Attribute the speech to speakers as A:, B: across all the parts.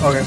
A: Okay.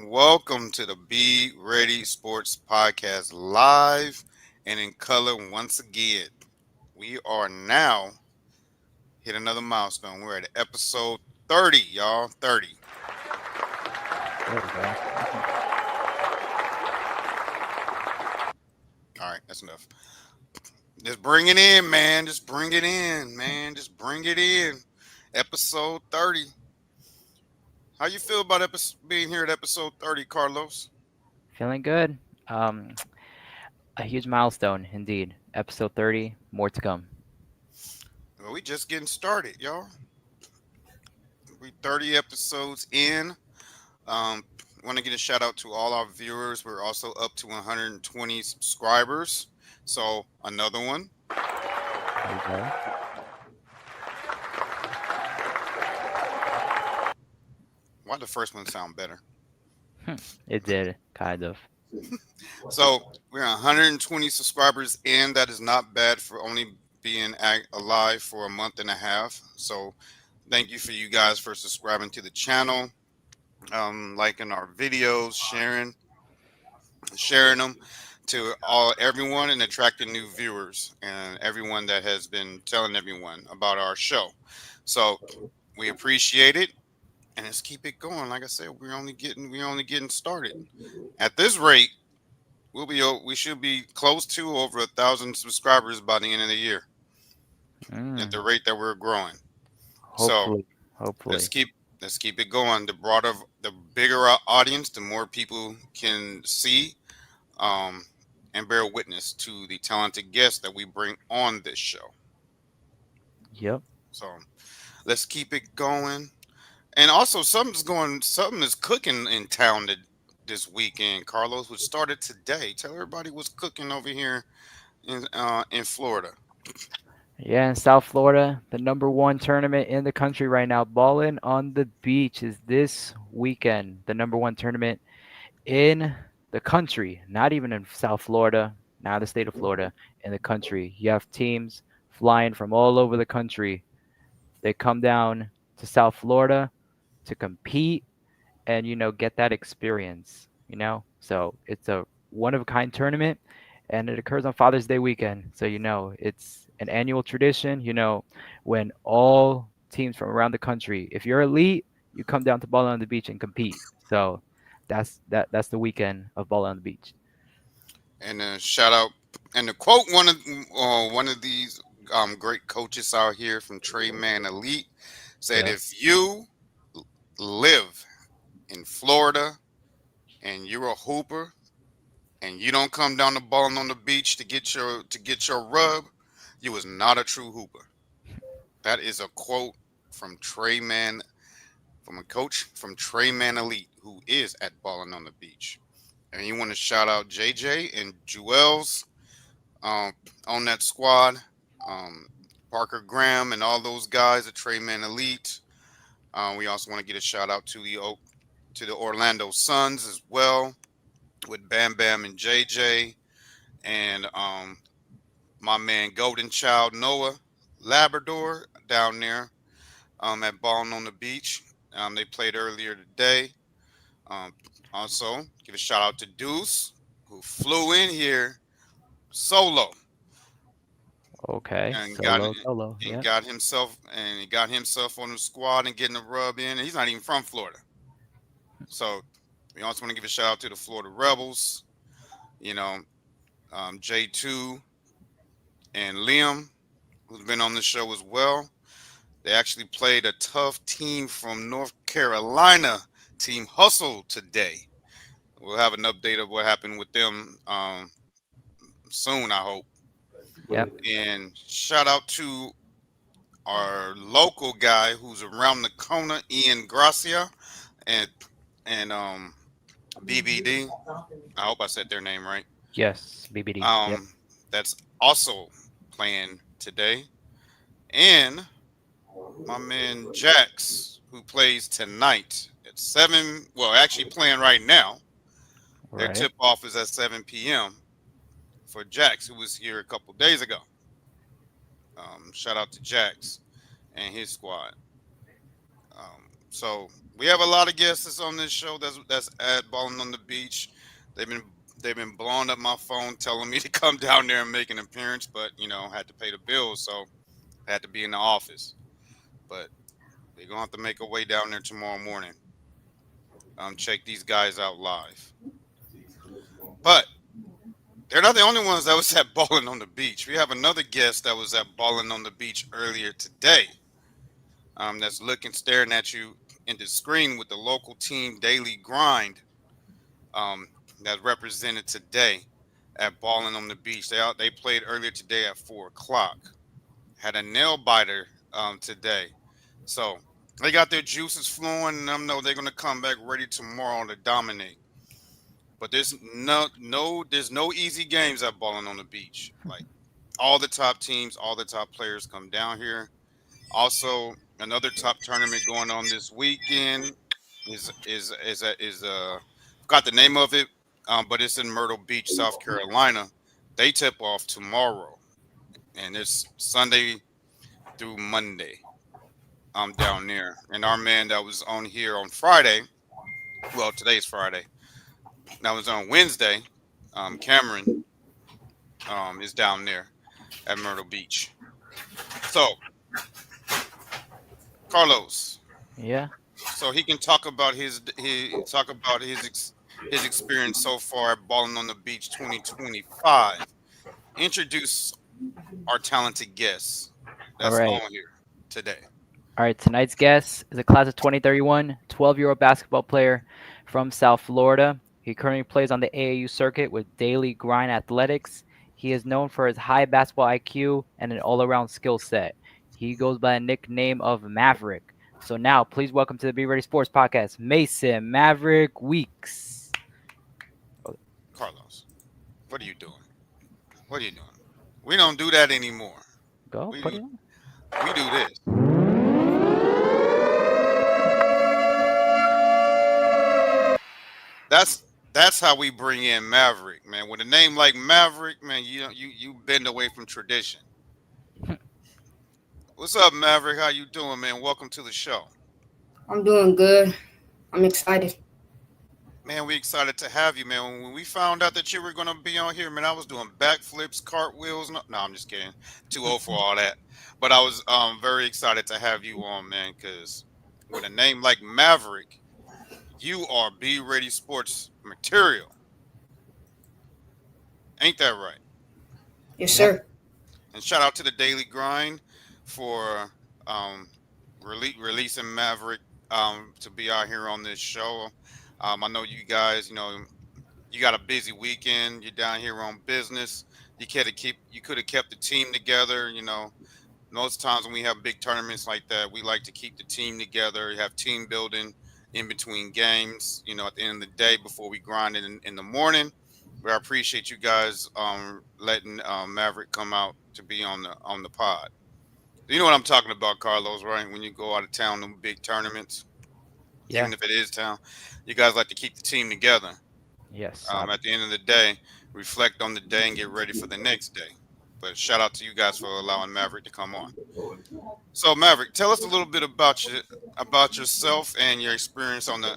B: Welcome to the Be Ready Sports Podcast live and in color once again. We are now hit another milestone. We're at episode 30, y'all. 30.
A: There we go.
B: All right, that's enough. Just bring it in, man. Just bring it in, man. Just bring it in. Episode 30. How you feel about being here at episode 30, Carlos?
A: Feeling good. Um, a huge milestone indeed. Episode 30, more to come.
B: Well, we just getting started, y'all. We 30 episodes in. Um, Want to get a shout out to all our viewers. We're also up to 120 subscribers. So another one.
A: There we go.
B: Why the first one sound better?
A: It did, kind of.
B: So we're 120 subscribers in. That is not bad for only being alive for a month and a half. So thank you for you guys for subscribing to the channel, liking our videos, sharing them to everyone, and attracting new viewers and everyone that has been telling everyone about our show. So we appreciate it, and let's keep it going. Like I said, we're only getting started. At this rate, we should be close to over 1,000 subscribers by the end of the year at the
A: Mm,
B: rate that we're growing. So
A: hopefully,
B: let's
A: hopefully.
B: keep let's keep it going. The bigger our audience, the more people can see, um, and bear witness to the talented guests that we bring on this show.
A: Yep.
B: So let's keep it going. And also, something is cooking in town this weekend, Carlos, which started today. Tell everybody what's cooking over here in Florida.
A: Yeah, in South Florida, the number one tournament in the country right now, Ballin' on the Beach, is this weekend. The number one tournament in the country, not even in South Florida, not the state of Florida, in the country. You have teams flying from all over the country. They come down to South Florida to compete and get that experience. So it's a one of a kind tournament, and it occurs on Father's Day weekend. So it's an annual tradition. When all teams from around the country, if you're elite, you come down to Ball on the Beach and compete. So that's the weekend of Ball on the Beach.
B: And shout out and to quote one of these great coaches out here from Trey Man Elite said,
A: Yep.
B: if you live in Florida and you're a hooper and you don't come down to Balling on the Beach to get your rub, you is not a true hooper. That is a quote from Trey Man, from a coach from Trey Man Elite, who is at Balling on the Beach. And you want to shout out JJ and Jewels um, on that squad, um, Parker Graham and all those guys at Trey Man Elite. We also want to get a shout out to the Orlando Suns as well, with Bam Bam and JJ, and my man Golden Child Noah Labrador down there at Ballin' on the Beach. They played earlier today. Um, Also, give a shout out to Deuce, who flew in here solo.
A: Okay.
B: and got
A: Solo, solo.
B: and
A: Yeah.
B: got himself and he got himself on the squad and getting a rub in. And he's not even from Florida, so we also want to give a shout out to the Florida Rebels. You know, J2 and Liam, who's been on the show as well. They actually played a tough team from North Carolina, Team Hustle, today. We'll have an update of what happened with them soon, I hope.
A: Yep.
B: And shout out to our local guy who's around the corner, Ian Gracia, and and BBD. I hope I said their name right.
A: Yes. BBD. Yep.
B: Um, that's also playing today, and my man Jax, who plays tonight at 7. Well, actually playing right now. Their
A: Right.
B: tip off is at 7 p.m. for Jax, who was here a couple days ago. Shout out to Jax and his squad. So we have a lot of guests that's on this show. That's at Balling on the Beach. They've been they've been blowing up my phone, telling me to come down there and make an appearance, but had to pay the bills, so I had to be in the office. But we're gonna have to make a way down there tomorrow morning. Check these guys out live. But they're not the only ones that was at Balling on the Beach. We have another guest that was at Balling on the Beach earlier today. That's looking, staring at you in the screen with the local team Daily Grind. Um, that represented today at Balling on the Beach. They played earlier today at 4 o'clock. Had a nail biter today, so they got their juices flowing, and I know they're gonna come back ready tomorrow to dominate. But there's no easy games at Balling on the Beach. Like all the top teams, all the top players come down here. Also, another top tournament going on this weekend is forgot the name of it, but it's in Myrtle Beach, South Carolina. They tip off tomorrow, and it's Sunday through Monday. I'm down there, and our man that was on here on Friday. Well, today's Friday. That was on Wednesday. Cameron is down there at Myrtle Beach. So, Carlos,
A: Yeah.
B: so he can talk about his experience so far at Balling on the Beach 2025. Introduce our talented guests
A: All
B: that's
A: right.
B: on here today.
A: All right. Tonight's guest is a class of 2031, 12-year-old basketball player from South Florida. He currently plays on the AAU circuit with Daily Grind Athletics. He is known for his high basketball IQ and an all-around skill set. He goes by a nickname of Maverick. So now, please welcome to the Be Ready Sports Podcast, Mason Maverick Weekes.
B: Carlos, what are you doing? What are you doing? We don't do that anymore.
A: Go,
B: We
A: put
B: do
A: it on.
B: we do this. That's how we bring in Maverick, man. With a name like Maverick, man, you bend away from tradition. What's up, Maverick? How you doing, man? Welcome to the show.
C: I'm doing good. I'm excited.
B: Man, we excited to have you, man. When we found out that you were gonna be on here, man, I was doing backflips, cartwheels. No, I'm just kidding. Too old for all that. But I was very excited to have you on, man, because with a name like Maverick, you are Be Ready Sports material. Ain't that right?
C: Yes,
A: Yep.
C: sir.
B: And shout out to the Daily Grind for um, releasing Maverick to be out here on this show. I know you guys, you got a busy weekend. You're down here on business. You could have kept the team together. Most times when we have big tournaments like that, we like to keep the team together. You have team building in between games. At the end of the day, before we grind it in the morning. But I appreciate you guys letting Maverick come out to be on the pod. You know what I'm talking about, Carlos, right? When you go out of town, them big tournaments,
A: Yeah.
B: even if it is town, you guys like to keep the team together.
A: Yes.
B: At the end of the day, reflect on the day and get ready for the next day. But shout out to you guys for allowing Maverick to come on. So Maverick, tell us a little bit about yourself and your experience on the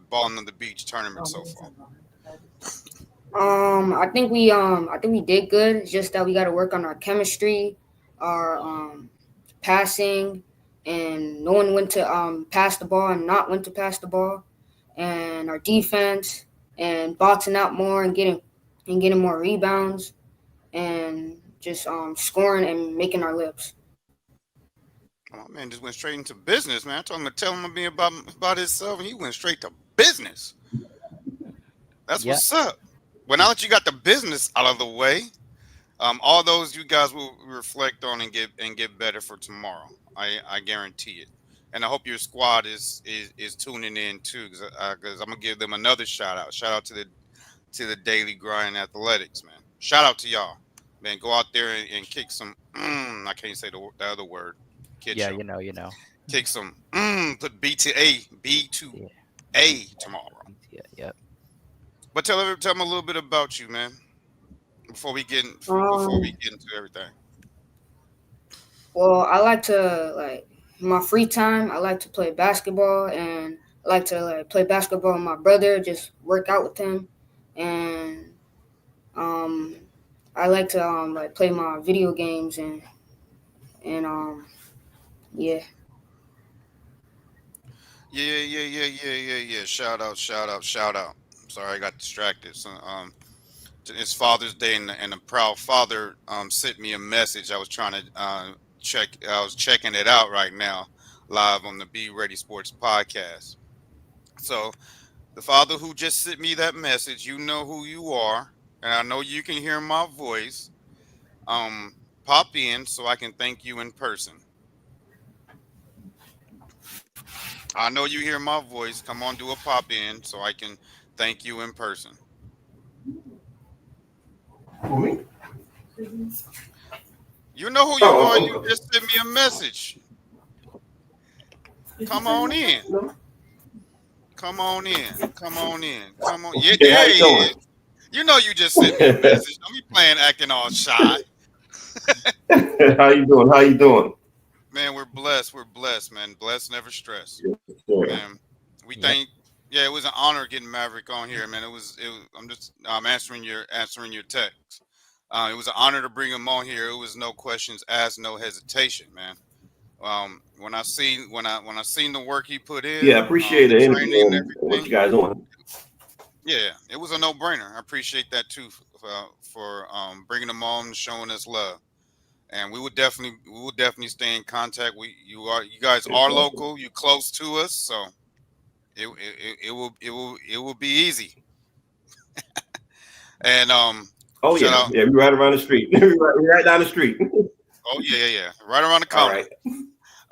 B: Balling on the Beach tournament so far.
C: I think we did good. It's just that we got to work on our chemistry, our passing, and knowing when to pass the ball and not when to pass the ball, and our defense, and boxing out more and getting more rebounds, and just scoring and making our lips.
B: Oh man, just went straight into business, man. I told him to tell him about himself, and he went straight to business. That's
A: Yeah,
B: what's up. Well, now that you got the business out of the way, all those you guys will reflect on and get better for tomorrow. I guarantee it. And I hope your squad is tuning in too, because I'm gonna give them another shout out. Shout out to the Daily Grind Athletics, man. Shout out to y'all, man. Go out there and kick some. I can't say the other word. Kid
A: yeah,
B: show.
A: you know.
B: Kick some. Put B to A tomorrow.
A: Yeah, yeah.
B: But tell them a little bit about you, man. Before we
C: Um,
B: get into everything.
C: well, I like to like in my free time. I like to play basketball, and I like to like play basketball with my brother. Just work out with him, and um, I like to like play my video games and yeah.
B: Yeah. Shout out, shout out, shout out. Sorry, I got distracted. So, it's Father's Day, and the proud father sent me a message. I was trying to check. I was checking it out right now, live on the Be Ready Sports podcast. So the father who just sent me that message, you know who you are, and I know you can hear my voice. Um, Pop in so I can thank you in person. I know you hear my voice. Come on, do a pop in so I can thank you in person.
D: For me?
B: You know who you are. You
D: Oh,
B: just sent me a message.
D: did you
B: Come
D: say
B: on
D: no?
B: in.
D: No.
B: Come on in. Come on in. Come on. Yeah,
D: Yeah, how
B: there he
D: you doing?
B: is. You know you just sent me a message. Don't be playing acting all shy.
D: How you doing? How you doing?
B: Man, we're blessed. We're blessed, man. Blessed, never stressed.
D: Yes, sir.
B: Man, we
A: Yep.
B: thank. Yeah, it was an honor getting Maverick on here, man. I'm just answering your text. It was an honor to bring him on here. It was no questions asked, no hesitation, man. When I seen the work he put
D: Yeah, I
B: in,
D: appreciate
B: the
D: the
B: training
D: interview
B: and
D: and what you
B: everything.
D: guys doing.
B: Yeah, it was a no brainer. I appreciate that too for bringing him on, and showing us love. And we will definitely stay in contact. You guys
D: Yes,
B: are
D: sir.
B: local. You close to us, so it will be easy. And
D: Oh
B: shout
D: yeah,
B: out.
D: yeah, we right around the street. We right down the street.
B: Oh yeah, right around the
D: All
B: corner.
D: right. Good.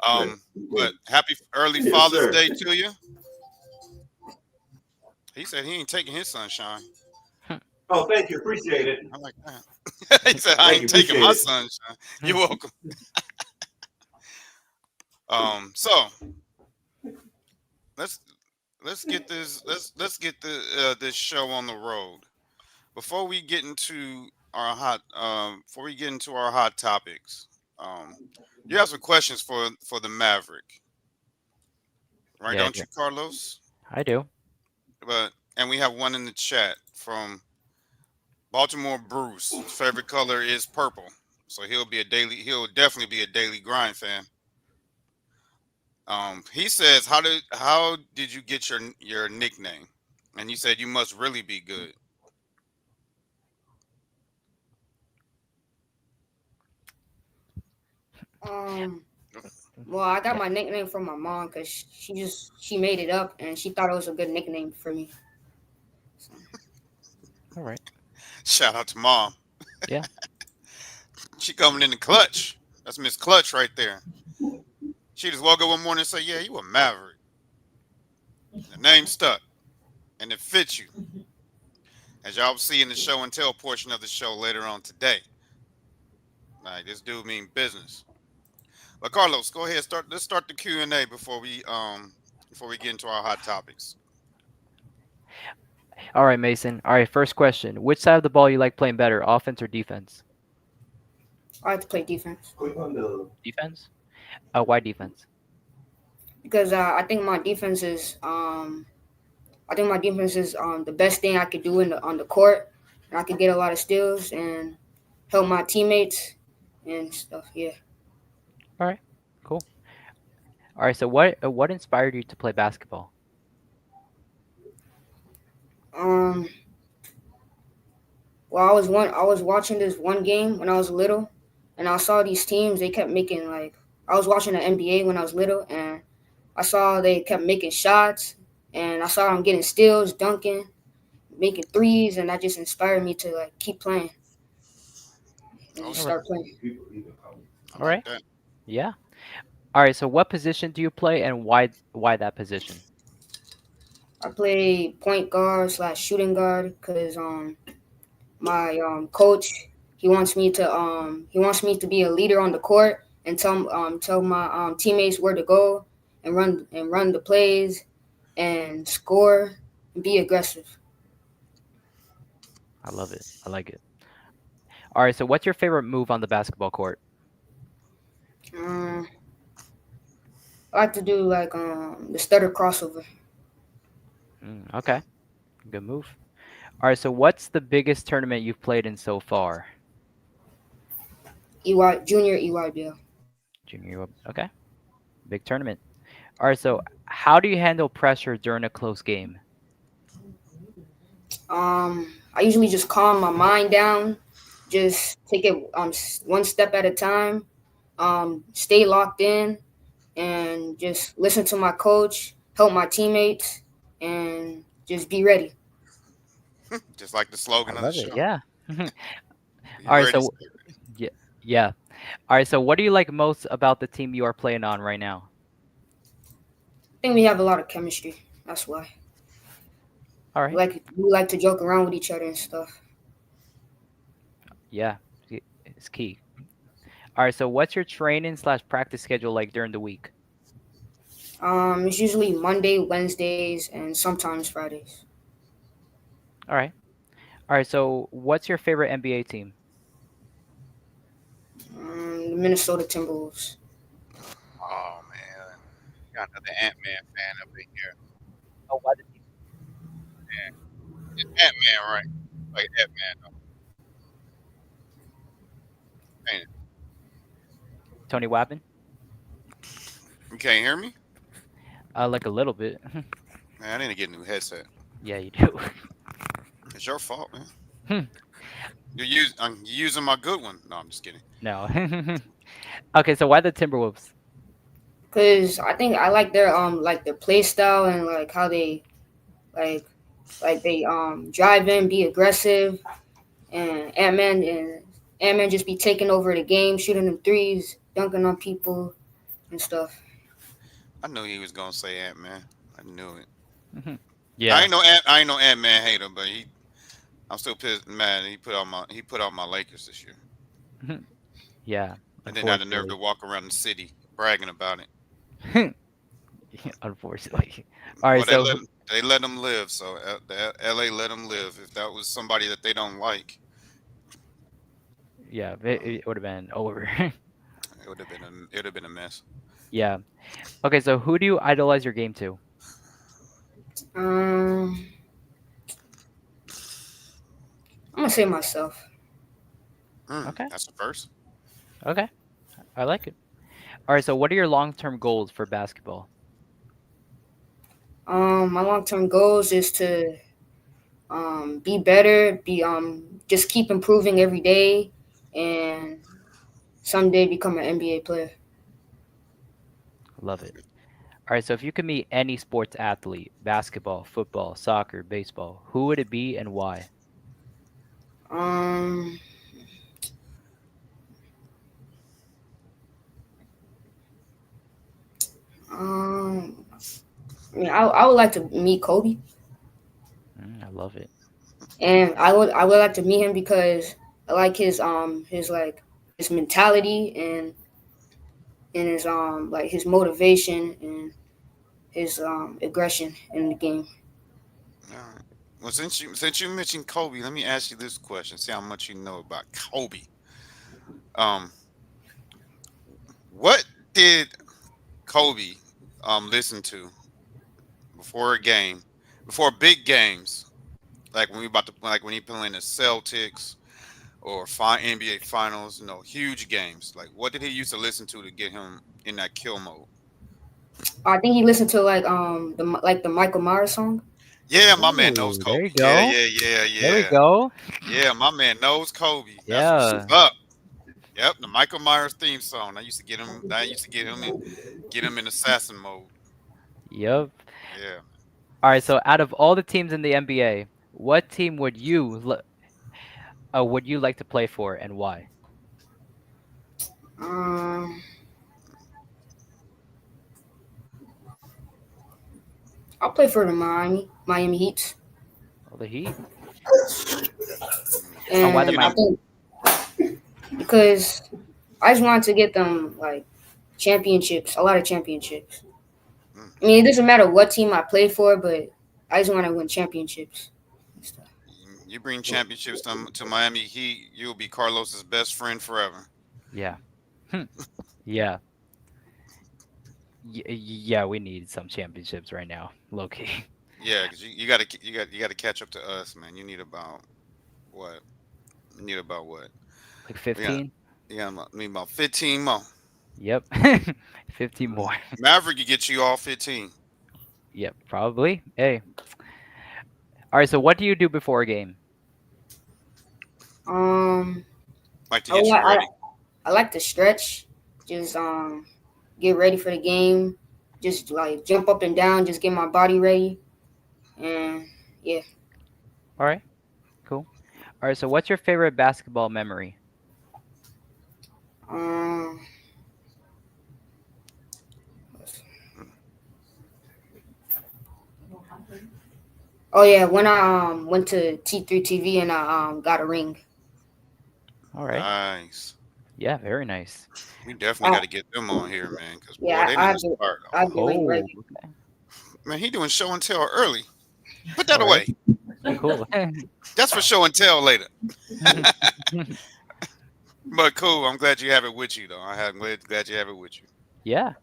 B: Um, but happy early
D: Yes,
B: Father's
D: sir.
B: Day to you. He said he ain't taking his sunshine.
D: Oh, thank you. Appreciate it.
B: I like that. He said I
D: Thank you.
B: ain't taking
D: Appreciate
B: my
D: it.
B: sunshine. You're welcome. So let's let's get this show on the road. Before we get into our hot topics, um, you have some questions for the Maverick, right?
A: Yeah,
B: Don't you, Carlos?
A: I do.
B: And we have one in the chat from Baltimore Bruce. His favorite color is purple, so He'll definitely be a daily grind fan. He says, how did you get your nickname? And you said you must really be good.
C: Um, well, I got
A: Yeah.
C: my nickname from my mom because she made it up and she thought it was a good nickname for me. So,
A: All right.
B: Shout out to mom.
A: Yeah.
B: She coming in the clutch. That's Miss Clutch right there. She just woke up one morning and say, "Yeah, you a Maverick." The name stuck and it fits you, as y'all will see in the show and tell portion of the show later on today. Like this dude mean business. But Carlos, go ahead. Let's start the Q&A before we get into our hot topics.
A: All right, Mason. All right, first question. Which side of the ball you like playing better, offense or defense?
C: I like to play defense
D: Click on the.
A: Defense? Why defense?
C: because I think my defense is the best thing I could do on the court. and I could get a lot of steals and help my teammates and stuff. Yeah.
A: All right. Cool. All right. So what inspired you to play basketball?
C: Um. Well, I was watching this one game when I was little, and I saw these teams. They kept making like I was watching the NBA when I was little, and I saw they kept making shots, and I saw them getting steals, dunking, making threes, and that just inspired me to like keep playing and
B: Oh,
C: just
A: All right.
C: start playing.
B: I
A: All
B: like
A: right.
B: that.
A: Yeah. All right. So what position do you play, and why that position?
C: I play point guard slash shooting guard because my coach he wants me to be a leader on the court and tell my teammates where to go and run the plays and score and be aggressive.
A: I love it. I like it. All right. So what's your favorite move on the basketball court?
C: Um, I like to do like the stutter crossover.
A: Okay. Good move. All right. So what's the biggest tournament you've played in so far?
C: Junior EYBL.
A: Junior. Okay. Big tournament. All right. So how do you handle pressure during a close game?
C: I usually just calm my mind down, just take it one step at a time, stay locked in, and just listen to my coach, help my teammates, and just be ready.
B: Just like the
A: I
B: slogan of the
A: love it.
B: show.
A: Yeah.
B: Be
A: All right.
B: ready,
A: So
B: stay ready.
A: yeah. Yeah. All right. So what do you like most about the team you are playing on right now?
C: I think we have a lot of chemistry. That's why
A: All
C: we
A: right.
C: like to joke around with each other and stuff.
A: Yeah. It's key. All right. So what's your training slash practice schedule like during the week?
C: It's usually Monday, Wednesdays, and sometimes Fridays.
A: All right. All right. So what's your favorite NBA team?
C: The Minnesota Timberwolves.
B: Oh man, got another Ant Man fan up in here.
A: Oh, why the team?
B: It's Ant Man, right? Like Ant Man, ain't it?
A: Tony Wappen?
B: You can't hear me?
A: Like a little bit.
B: Man, I need to get a new headset.
A: Yeah, you do.
B: It's your fault, man.
A: Hmm.
B: You're using my good one. No, I'm just kidding.
A: No. Okay, so why the Timberwolves?
C: Cause I think I like their play style and like how they like they drive in, be aggressive, and Ant Man just be taking over the game, shooting them threes, dunking on people and stuff.
B: I knew he was gonna say Ant Man. I knew it.
A: Mhm.
B: I
A: Yeah.
B: ain't no I ain't no Ant Man hater, but I'm still pissed. Man, he put out my Lakers this year,
A: Mhm. Yeah,
B: and then had the nerve
A: unfortunately.
B: to walk around the city bragging about it.
A: Unfortunately. All right,
B: Well,
A: so
B: they let him live. So L.A. let him live. If that was somebody that they don't like,
A: yeah,
B: um,
A: it would have been over.
B: it would have been a mess.
A: Yeah. Okay, so who do you idolize your game to?
C: Um, I'm gonna say myself.
A: Okay.
B: That's the first.
A: Okay. I like it. All right, so what are your long-term goals for basketball?
C: My long-term goals is to be better, be just keep improving every day, and someday become an NBA player.
A: Love it. All right, so if you could meet any sports athlete, basketball, football, soccer, baseball, who would it be and why?
C: Um, um, I would like to meet Kobe,
A: I love it.
C: and I would like to meet him because I like his mentality and his like his motivation and his aggression in the game.
B: All right. Well, since you mentioned Kobe, let me ask you this question. See how much you know about Kobe. Um, what did Kobe listen to before a game, before big games? Like when we about to like when he playing the Celtics or NBA Finals, huge games. Like what did he used to listen to get him in that kill mode?
C: I think he listened to the Michael Myers song.
B: Yeah, my man knows
A: Ooh, there
B: Kobe.
A: you
B: Yeah,
A: go.
B: yeah, yeah,
A: There we
B: yeah.
A: go.
B: Yeah, my man knows Kobe. That's what's
A: Yeah.
B: up. Yep, the Michael Myers theme song. I used to get him. I used to get him in assassin mode.
A: Yep.
B: Yeah.
A: All right. So out of all the teams in the NBA, what team would you like to play for and why?
C: Um, I'll play for the Miami Heat,
A: Oh, the Heat.
B: Mm.
A: And why the
C: and I
A: Miami?
C: think because I just wanted to get them like championships, a lot of championships.
B: Mm.
C: I mean, it doesn't matter what team I play for, but I just want to win championships and stuff.
B: You bring championships to Miami Heat, you'll be Carlos's best friend forever.
A: Yeah. Yeah. Yeah, we need some championships right now, low key.
B: Yeah, because you got to catch up to us, man. You need about what? You need about what?
A: Like
B: We got
A: 15?
B: need about 15 more.
A: Yep. 15 more.
B: Maverick, you get you all 15.
A: Yep, probably. Hey. All right, so what do you do before a game?
C: Um,
B: Like to
C: I,
B: get
C: li-
B: you
C: I
B: ready.
C: I like to stretch, just get ready for the game, just like jump up and down, just get my body ready, and yeah.
A: All right, cool. All right, so what's your favorite basketball memory?
C: Um, oh yeah, when I went to T3 TV and I got a ring.
A: All right.
B: Nice.
A: Yeah, very nice.
B: We definitely
C: I,
B: got to get them on here, man. Because boy,
C: yeah,
B: they
C: I
B: didn't
C: have the
B: start
C: I have
B: off.
C: the ring
A: Oh,
C: ready.
A: okay.
B: Man, he doing show and tell early. Put that
A: All right.
B: away.
A: Cool.
B: That's for show and tell later. But cool. I'm glad you have it with you, though. I'm glad you have it with you.
A: Yeah.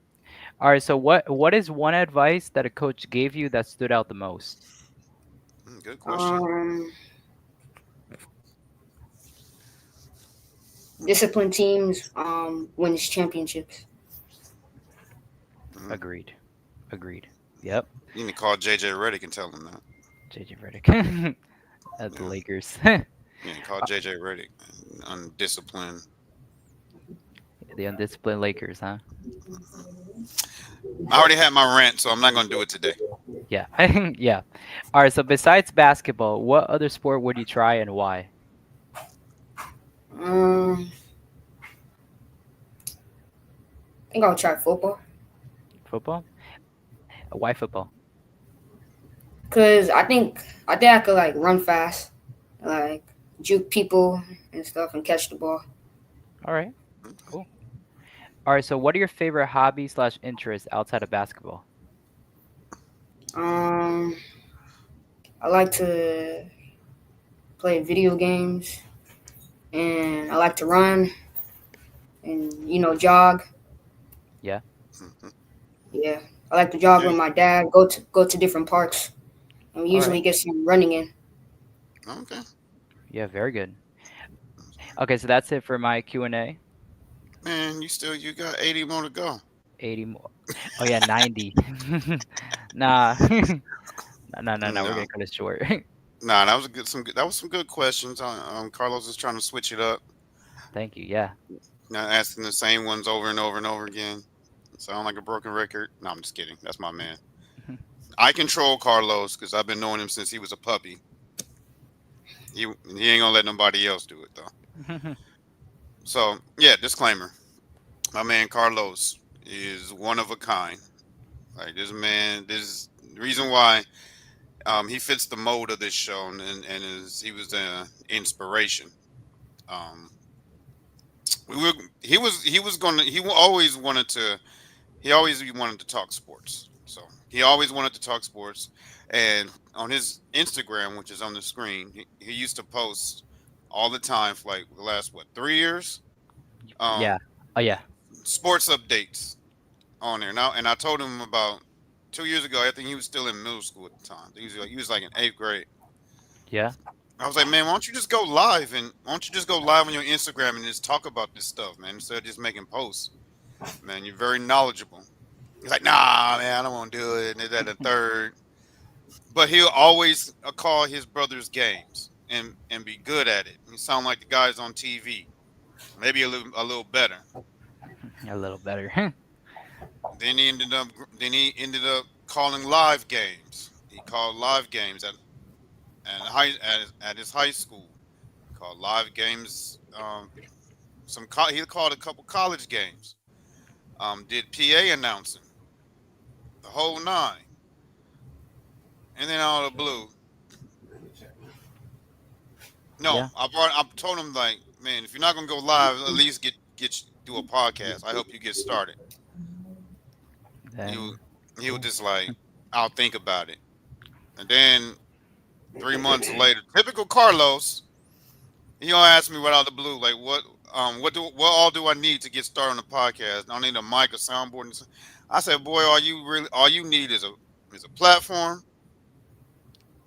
A: All right, so what is one advice that a coach gave you that stood out the most?
B: Good question.
C: Um, Disciplined teams wins championships.
B: Mm.
A: Agreed. Agreed. Yep.
B: You need to call JJ Redick and tell him that.
A: JJ Redick at the
B: Yeah.
A: Lakers.
B: Yeah, call JJ Redick. Undisciplined.
A: The undisciplined Lakers, huh?
B: I already had my rant, so I'm not going to do it today.
A: Yeah. Yeah. All right, so besides basketball, what other sport would you try and why?
C: Um, I think I'll try football
A: Football? Why football?
C: because I think I could like run fast, like juke people and stuff, and catch the ball.
A: All right.
B: Okay.
A: Cool. All right, so what are your favorite hobbies slash interests outside of basketball?
C: Um, I like to play video games, and I like to run and jog.
A: Yeah.
B: Mhm.
C: Yeah, I like to jog
B: Yeah.
C: with my dad. Go to different parks, and we
A: All
C: usually
A: right.
C: get some running in.
B: Okay.
A: Yeah, very good. Okay, so that's it for my Q&A.
B: Man, you got 80 more to go.
A: 80 more. Oh yeah, 90. Nah. No, we're
B: No,
A: gonna cut it short.
B: no, that was some good questions. Carlos is trying to switch it up,
A: Thank you. Yeah.
B: not asking the same ones over and over and over again. Sound like a broken record? No, I'm just kidding. That's my man. I control Carlos because I've been knowing him since he was a puppy. He ain't gonna let nobody else do it though. So yeah, disclaimer: my man Carlos is one of a kind. Like this man, this the reason why he fits the mold of this show, and he was an inspiration. Um, we were he always wanted to talk sports. So he always wanted to talk sports, and on his Instagram, which is on the screen, he used to post all the time for like the last 3 years,
A: Yeah.
B: um,
A: Oh yeah.
B: sports updates on there. Now, and I told him about 2 years ago. I think he was still in middle school at the time. He was like in eighth grade.
A: Yeah.
B: I was like, man, why don't you just go live and why don't you just go live on your Instagram and just talk about this stuff, man, instead of just making posts. Man, you're very knowledgeable. He's like, nah, man, I don't want to do it. And that, the third. But he'll always call his brother's games and be good at it. He sound like the guys on TV, maybe a little better.
A: A little better.
B: Then he ended up calling live games. He called live games at his high school. He called live games. He called a couple college games. Did PA announcing the whole nine, and then out of the blue, no,
A: Yeah.
B: I told him like, man, if you're not gonna go live, at least do a podcast. I hope you get started. He was
A: Then
B: he was just like, I'll think about it. And then 3 months later, typical Carlos, he gonna ask me right out of the blue, like, what all do I need to get started on the podcast? I need a mic, a soundboard. I said, boy, all you need is a platform,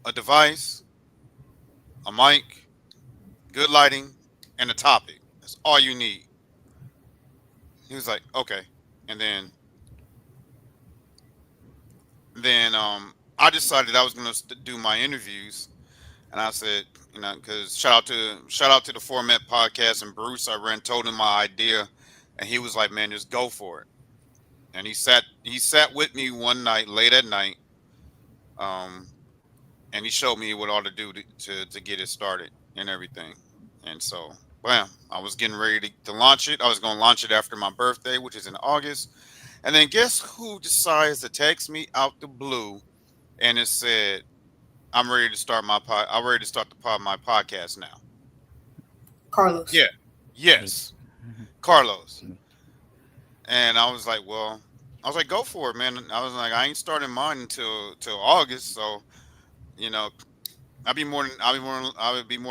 B: a device, a mic, good lighting, and a topic. That's all you need. He was like, okay. And then I decided I was gonna do my interviews, and I said, because shout out to the Format Podcast and Bruce. I ran told him my idea, and he was like, man, just go for it. And he sat with me one night late at night, um, and he showed me what all to do to get it started and everything. And so, bam, I was getting ready to launch it. I was going to launch it after my birthday, which is in August. And then guess who decides to text me out the blue and it said, "I'm ready to start I'm ready to start my podcast now."
C: Carlos.
B: Yeah,
A: me.
B: yes, Carlos. And I was like, well, I was like, go for it, man. I was like, I ain't starting mine until August, so you know, I would be more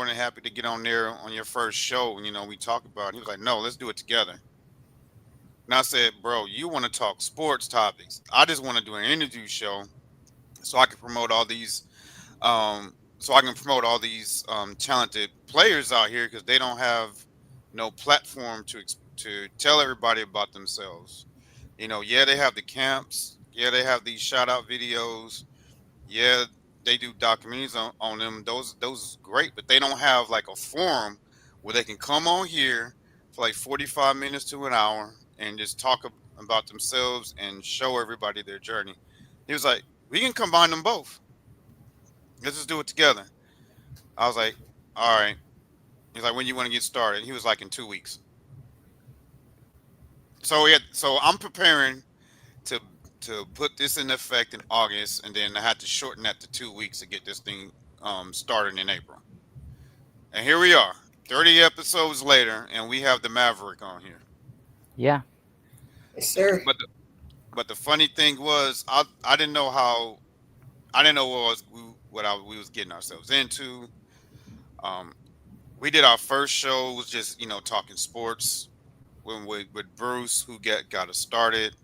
B: than happy to get on there on your first show. And, we talk about it. He was like, no, let's do it together. And I said, bro, you want to talk sports topics? I just want to do an interview show so I can promote all these talented players out here because they don't have no platform to tell everybody about themselves. Yeah, they have the camps. Yeah, they have these shout out videos. Yeah, they do documentaries on them. Those is great, but they don't have like a forum where they can come on here for like 45 minutes to an hour and just talk about themselves and show everybody their journey. He was like, we can combine them both. Let's just do it together. I was like, all right. He's like, when you want to get started? He was like, in 2 weeks. So I'm preparing to to put this in effect in August, and then I had to shorten that to 2 weeks to get this thing started in April. And here we are, 30 episodes later, and we have the Maverick on here.
A: Yeah.
C: Yes, sir.
B: But the funny thing was, I didn't know we was getting ourselves into. Um, we did our first show was just talking sports with Bruce, who got us started.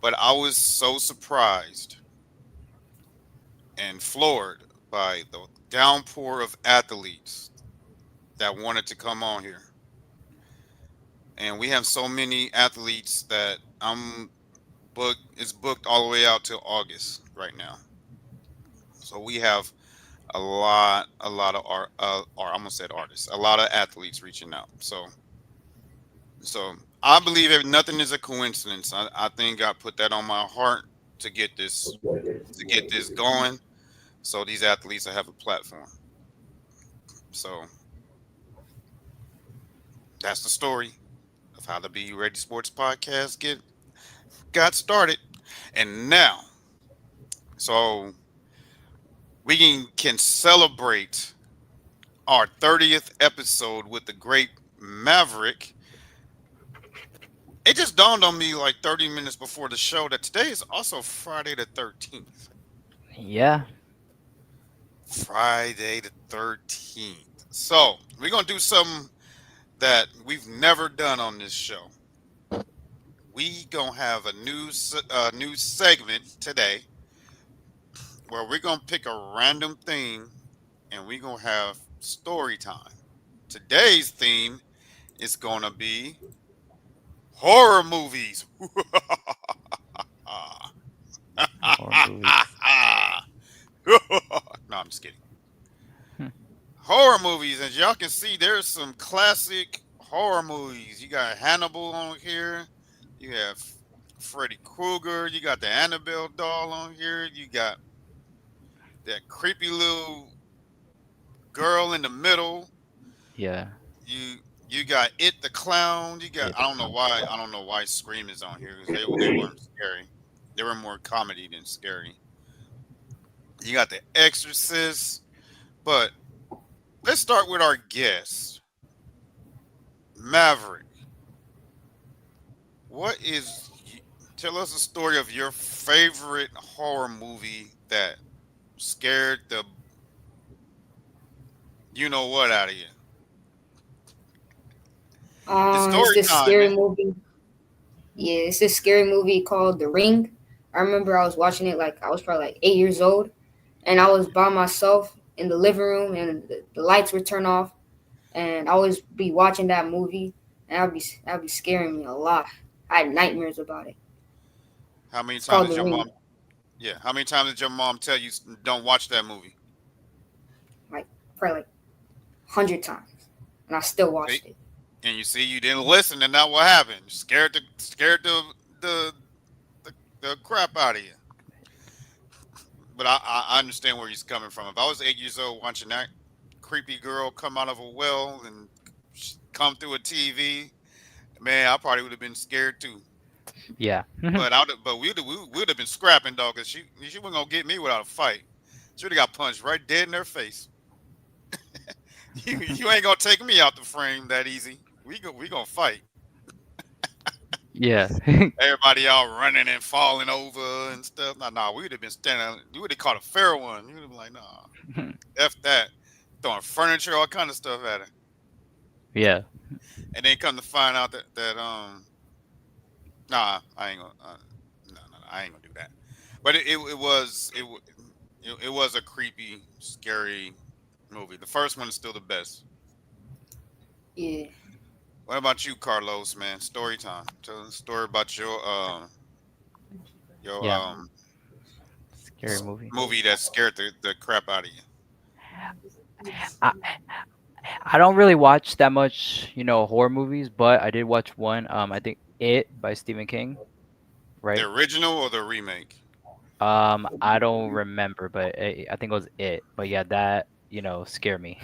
B: But I was so surprised and floored by the downpour of athletes that wanted to come on here. And we have so many athletes that I'm booked. It's booked all the way out till August right now. So we have a lot of or I almost said artists, a lot of athletes reaching out. So I believe nothing is a coincidence. I think God put that on my heart to get this going. So these athletes will have a platform. So that's the story of how the Be Ready Sports podcast got started. And now, so we can celebrate our 30th episode with the great Maverick. It just dawned on me like 30 minutes before the show that today is also Friday the 13th.
A: Yeah.
B: Friday the 13th. So we're going to do something that we've never done on this show. We going to have a new segment today where we're going to pick a random thing and we're gonna have story time. Today's theme is gonna be horror movies.
A: Horror movies.
B: No, I'm just kidding.
A: Hmm.
B: Horror movies, as y'all can see, there's some classic horror movies. You got Hannibal on here. You have Freddy Krueger. You got the Annabelle doll on here. You got that creepy little girl in the middle.
A: Yeah.
B: You you got It the Clown. You got
A: Yeah, the clown.
B: I don't know why Scream is on here because they weren't scary. They were more comedy than scary. You got The Exorcist. But let's start with our guest, Maverick. What is tell us a story of your favorite horror movie that scared the you know what out of you. It's
C: It's
B: story
C: this
B: time,
C: scary
B: man.
C: movie. Yeah, it's this scary movie called The Ring. I remember I was watching it like I was probably like 8 years old, and I was by myself in the living room, and the lights were turned off, and I always be watching that movie, and I'd be scaring me a lot. I had nightmares about it.
B: How many
C: It's
B: times
C: called
B: did
C: The
B: your
C: Ring,
B: mom how many times did your mom tell you don't watch that movie?
C: like probably like 100 times, and I still
B: See?
C: watched it.
B: And you see you didn't listen and now what happened? The the, the crap out of you. But I understand where he's coming from. If I was 8 years old watching that creepy girl come out of a well and come through a TV, man, I probably would have been scared too.
A: Yeah.
B: But we would have been scrapping dog because she wasn't gonna get me without a fight. She would have got punched right dead in her face. You ain't gonna take me out the frame that easy. We gonna fight.
A: Yeah.
B: Everybody out running and falling over and stuff. Nah, we would have been standing. We would have caught a fair one. You would have been like, nah, f that, throwing furniture, all kind of stuff at her,
A: Yeah.
B: and then come to find out that nah, I ain't gonna no, I ain't gonna do that. But it was a creepy, scary movie. The first one is still the best.
C: Yeah.
B: What about you, Carlos? Man, story time. Tell us a story about your
A: Yeah. Scary movie.
B: movie that scared the crap out of you.
A: I I don't really watch that much, horror movies, but I did watch one. I think It by Stephen King,
B: The
A: right?
B: original or the remake?
A: I don't remember, but I think it was It. But yeah, that scared me.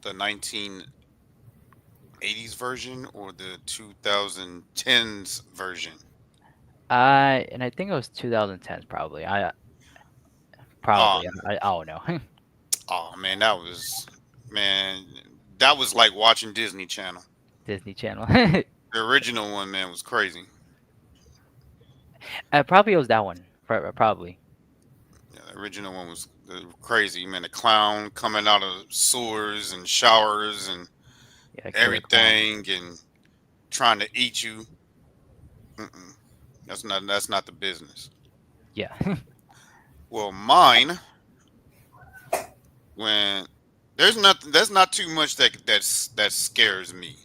B: The 1980s version or the 2010s version?
A: And I think it was 2010s probably.
B: Oh,
A: I don't know.
B: oh man, man, that was like watching Disney Channel.
A: Disney Channel.
B: The original one, man, was crazy.
A: Probably it was that one. Probably.
B: Yeah, the original one was crazy, man. The clown coming out of sewers and showers and
A: Yeah, Killer Clown.
B: everything and trying to eat you. Mm-mm. That's not the business.
A: Yeah.
B: Well, mine when there's not too much that scares me.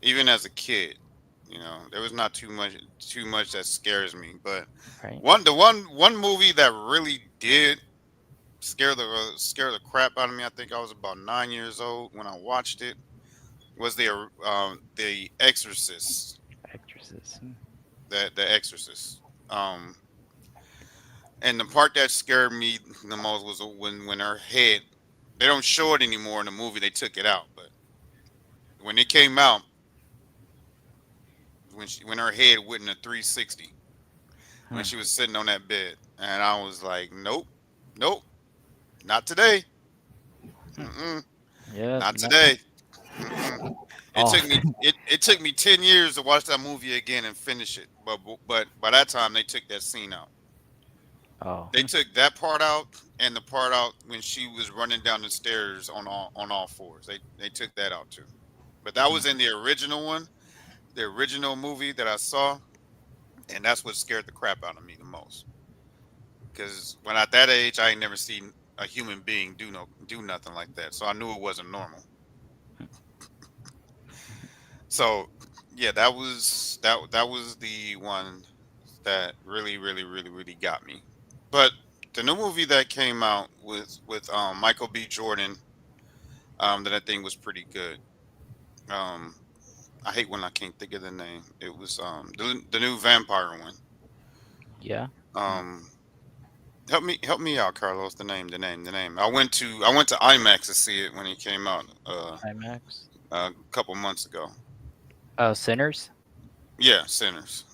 B: Even as a kid, there was not too much that scares me. But
A: Right.
B: one movie that really did scare the crap out of me. I think I was about 9 years old when I watched it. Was the Exorcist,
A: Actresses.
B: the Exorcist. Um, and the part that scared me the most was when her head. They don't show it anymore in the movie. They took it out, but when it came out, when her head went in a 360, when
A: Hmm.
B: she was sitting on that bed, and I was like, nope, nope, not today.
A: Hmm.
B: Mm-mm,
A: Yeah.
B: not
A: Not.
B: today. Mm-mm.
A: Oh.
B: It took me 10 years to watch that movie again and finish it. But by that time they took that scene out.
A: Oh.
B: They took that part out and the part out when she was running down the stairs on all fours. They took that out too. But that was in the original one, the original movie that I saw, and that's what scared the crap out of me the most. Because when at that age, I ain't never seen a human being do nothing like that. So I knew it wasn't normal. So yeah, that was the one that really got me. But the new movie that came out with Michael B. Jordan, that I think was pretty good. Um, I hate when I can't think of the name. It was the new vampire one.
A: Yeah.
B: Um, help me out, Carlos. The name. I went to IMAX to see it when it came out
A: IMAX.
B: a couple months ago.
A: Oh, Sinners.
B: Yeah, Sinners.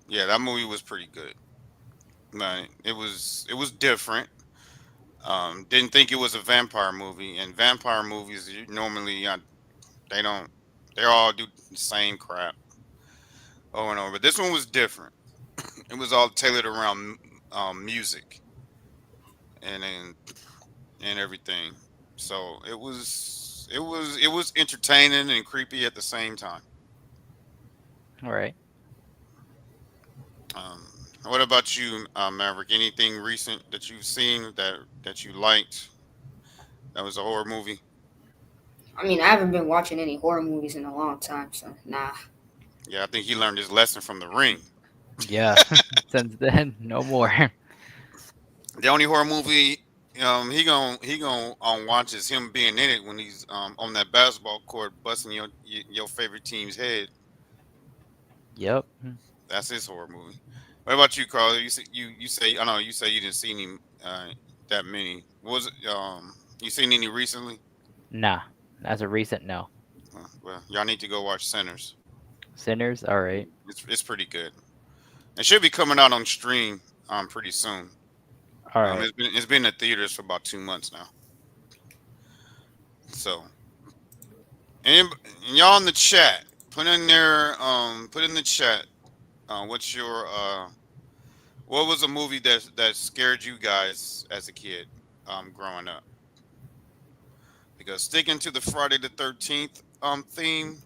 B: Yeah, that movie was pretty good. Right. It was different. Didn't think it was a vampire movie, and vampire movies normally they don't they all do the same crap over and over. But this one was different. It was all tailored around music and and everything. So it was entertaining and creepy at the same time.
A: All right.
B: Um, what about you, Maverick? Anything recent that you've seen that you liked? That was a horror movie.
C: I mean, I haven't been watching any horror movies in a long time, so nah.
B: Yeah, I think he learned his lesson from The Ring.
A: Yeah. Since then, no more.
B: The only horror movie he gon' watch is him being in it when he's on that basketball court busting your favorite team's head.
A: Yep.
B: That's his horror movie. What about you, Carl? You say I know you say you didn't see any that many. Was it you seen any recently?
A: Nah. As a recent, no.
B: Well, y'all need to go watch Sinners.
A: Sinners. All right.
B: It's pretty good. It should be coming out on stream pretty soon.
A: All right.
B: It's been in the theaters for about 2 months now. So and y'all in the chat, put in the chat what's your what was a movie that scared you guys as a kid growing up? Because sticking to the Friday the 13th theme,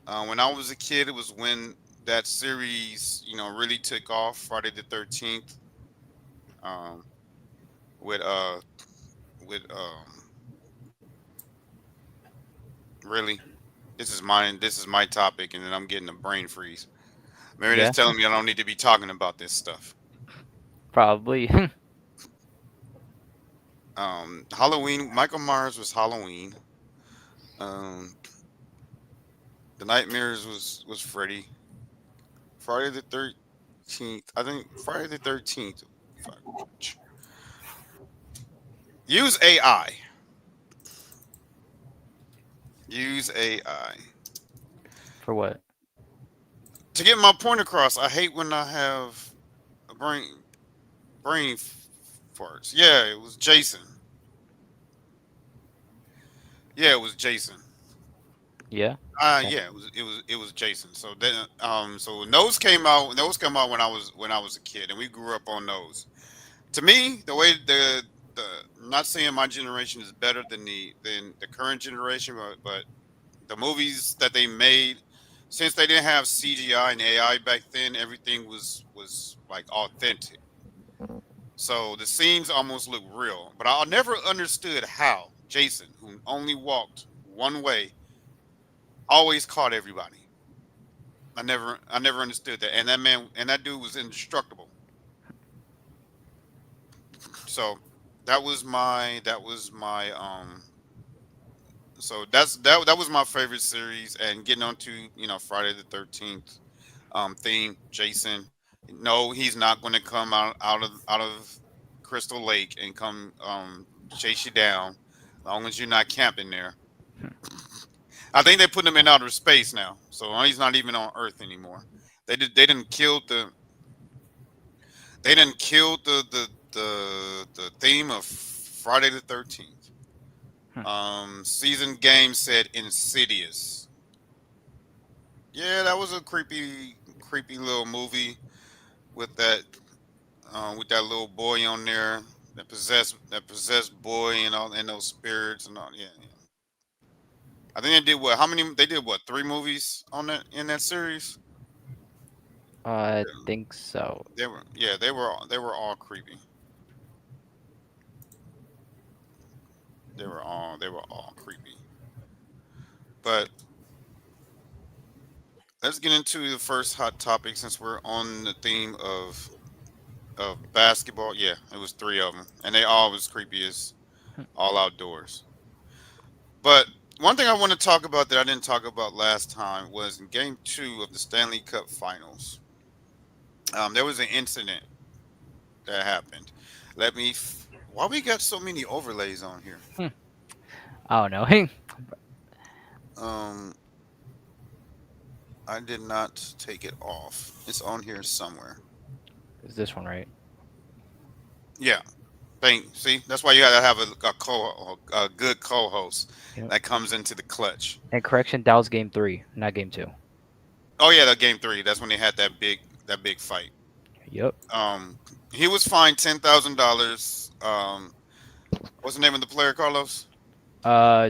B: when I was a kid, it was when that series, really took off. Friday the 13th, um, with with really, this is my topic, and then I'm getting a brain freeze. Maybe
A: Yeah.
B: that's telling me I don't need to be talking about this stuff.
A: Probably.
B: Halloween. Michael Myers was Halloween. Um, the Nightmares was Freddy. Friday the 13th. I think Friday the 13th. Use AI. Use AI.
A: For what?
B: To get my point across, I hate when I have a brain farts. Yeah, it was Jason. Yeah, it was Jason.
A: Yeah. Okay.
B: Yeah, it was Jason. So then so when those came out when I was a kid and we grew up on those. To me, the way the I'm not saying my generation is better than the current generation, but the movies that they made, since they didn't have CGI and AI back then, everything was like authentic. So the scenes almost look real. But I never understood how Jason, who only walked one way, always caught everybody. I never understood that. And that dude was indestructible. So that was my so that was my favorite series. And getting on to Friday the 13th theme, Jason. No, he's not going to come out of Crystal Lake and come chase you down, as long as you're not camping there. I think they put him in outer space now, so he's not even on Earth anymore. They didn't kill the theme of Friday the 13th.
A: Hmm.
B: Season game said Insidious. Yeah, that was a creepy little movie with that little boy on there, that possessed boy and all and those spirits and all. Yeah, yeah. I think they did what? How many? They did what? 3 movies on that in that series.
A: I think so.
B: They were all creepy. They were all creepy. But let's get into the first hot topic since we're on the theme of basketball. Yeah, it was three of them, and they all was creepy as all outdoors. But one thing I want to talk about that I didn't talk about last time was in Game Two of the Stanley Cup Finals. There was an incident that happened. Why we got so many overlays on here?
A: Hmm. I don't know.
B: Um, I did not take it off. It's on here somewhere.
A: Is this one right?
B: Yeah, see, that's why you gotta have a good co-host
A: Yep.
B: that comes into the clutch.
A: And correction, that was game three, not game two.
B: Oh yeah, that game three. That's when they had that big fight.
A: Yep.
B: Um, he was fined $10,000. What's the name of the player, Carlos?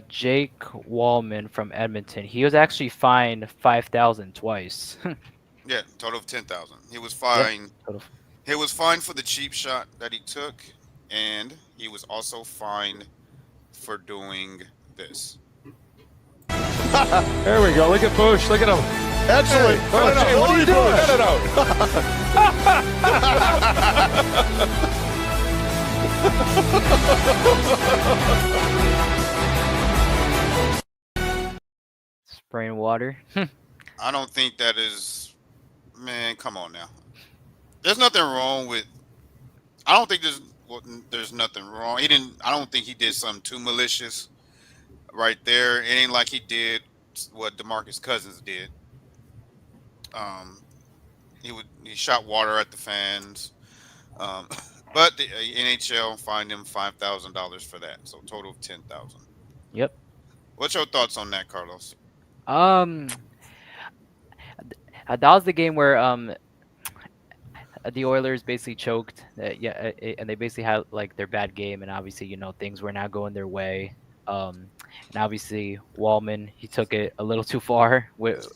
A: Jake Wallman from Edmonton. He was actually fined 5,000 twice.
B: Yeah, total of 10,000. He was
A: Yep.
B: fined.
A: Sort of.
B: He was fined for the cheap shot that he took, and he was also fined for doing this.
E: There we go. Look at Bush. Look at him. Excellent.
F: Hey,
E: Hey, what are you doing? Cut it
A: Spraying water.
B: I don't think that is. Man, come on now. There's nothing wrong with. I don't think there's nothing wrong. He didn't. I don't think he did something too malicious right there. It ain't like he did what DeMarcus Cousins did. Um, he shot water at the fans. Um, but the NHL fined him $5,000 for that. So total of 10,000.
A: Yep.
B: What's your thoughts on that, Carlos?
A: Um, that was the game where the Oilers basically choked. And they basically had like their bad game, and obviously things were not going their way. And obviously Wallman, he took it a little too far with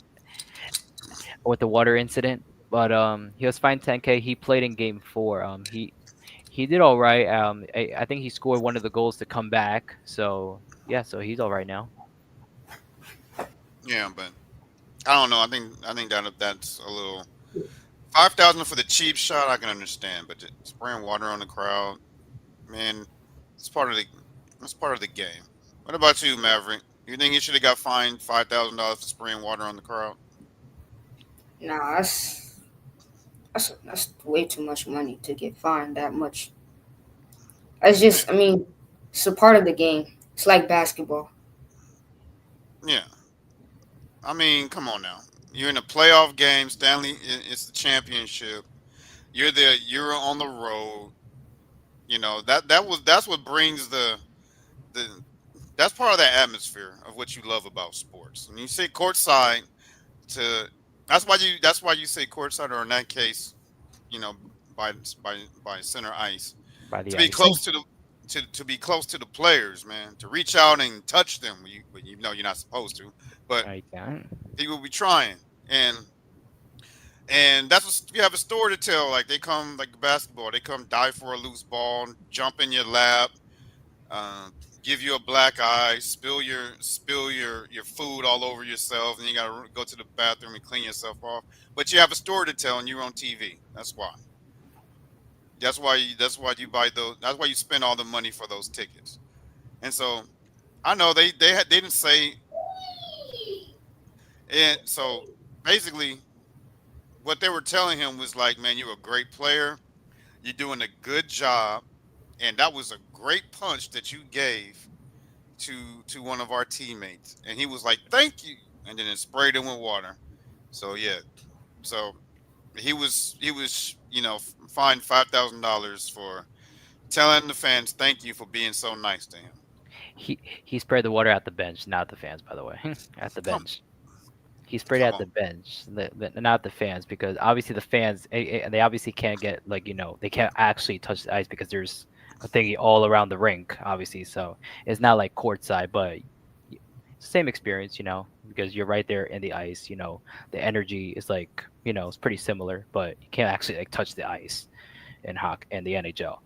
A: the water incident. But he was fined 10K. He played in game four. He did all right. I think he scored one of the goals to come back. So yeah, so he's all right now.
B: Yeah, but I don't know. I think that's a little 5,000 for the cheap shot. I can understand, but just spraying water on the crowd, man, it's part of the that's part of the game. What about you, Maverick? You think he should have got fined $5,000 for spraying water on the crowd?
C: Nah, that's way too much money to get fined that much. It's
B: Yeah,
C: just, I mean, it's a part of the game. It's like basketball.
B: yeah. I mean, come on now. You're in a playoff game. Stanley, it's the championship. You're on the road. That's what brings the that's part of the atmosphere of what you love about sports. When you sit courtside to that's why you say courtside, or in that case, you know, by by center ice,
A: By
B: to
A: the
B: be
A: ice.
B: close to to be close to the players, man, to reach out and touch them when you know you're not supposed to, but
A: I can't.
B: he will be trying, and that's what you have a story to tell. Like they come like basketball, they come die for a loose ball, jump in your lap, uh, give you a black eye, spill your food all over yourself, and you gotta go to the bathroom and clean yourself off. But you have a story to tell, and you're on TV. That's why. That's why you buy those. That's why you spend all the money for those tickets. And so I know they didn't say it. So basically, what they were telling him was like, man, you're a great player. You're doing a good job, and that was a great punch that you gave to one of our teammates. And he was like, thank you, and then it sprayed him with water. So yeah, so he was fined $5,000 for telling the fans thank you for being so nice to him.
A: He sprayed the water at the bench, not the fans, by the way. At the
B: Come
A: bench. He sprayed it
B: come
A: at
B: on.
A: the bench, not the fans, because obviously the fans, they obviously can't get like they can't actually touch the ice because there's a thingy all around the rink, obviously. So it's not like courtside, but Same experience, because you're right there in the ice. The energy is like, it's pretty similar, but you can't actually like touch the ice in hockey and the NHL.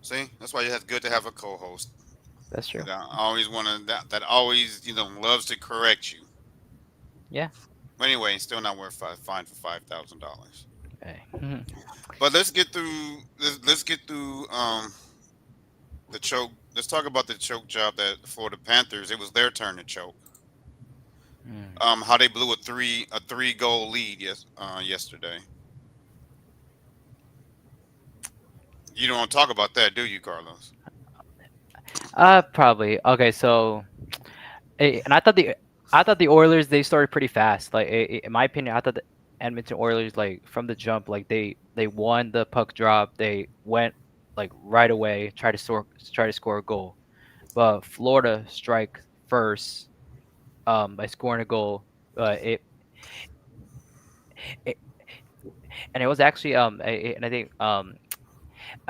B: See, that's why it's good to have a co-host
A: That's true.
B: that always that always loves to correct you.
A: Yeah.
B: But anyway, it's still not worth fine for $5,000.
A: Hey.
B: But let's get through the choke. Let's talk about the choke job that for the Panthers. It was their turn to choke.
A: Mm.
B: How they blew a three goal lead yesterday. You don't want to talk about that, do you, Carlos?
A: Probably. Okay, so and I thought the Oilers they started pretty fast. Like in my opinion, I thought the Edmonton Oilers like from the jump like they won the puck drop. They went like right away try to score a goal. But Florida strike first by scoring a goal. It and it was actually and I think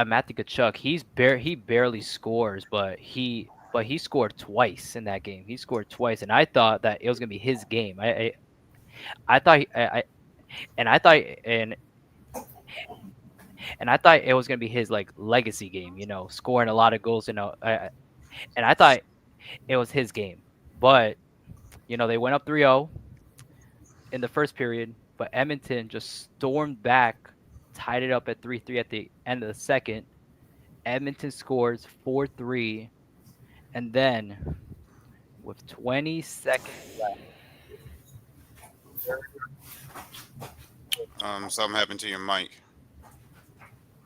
A: Matthew Kachuk, he barely scores, but he scored twice in that game. He scored twice, and I thought that it was gonna be his game. I thought and I thought and I thought it was gonna be his like legacy game. Scoring a lot of goals. And I thought it was his game, but they went up 3-0 in the first period, but Edmonton just stormed back, tied it up at 3-3 at the end of the second. Edmonton scores 4-3, and then with 20 seconds left.
B: Something happened to your mic.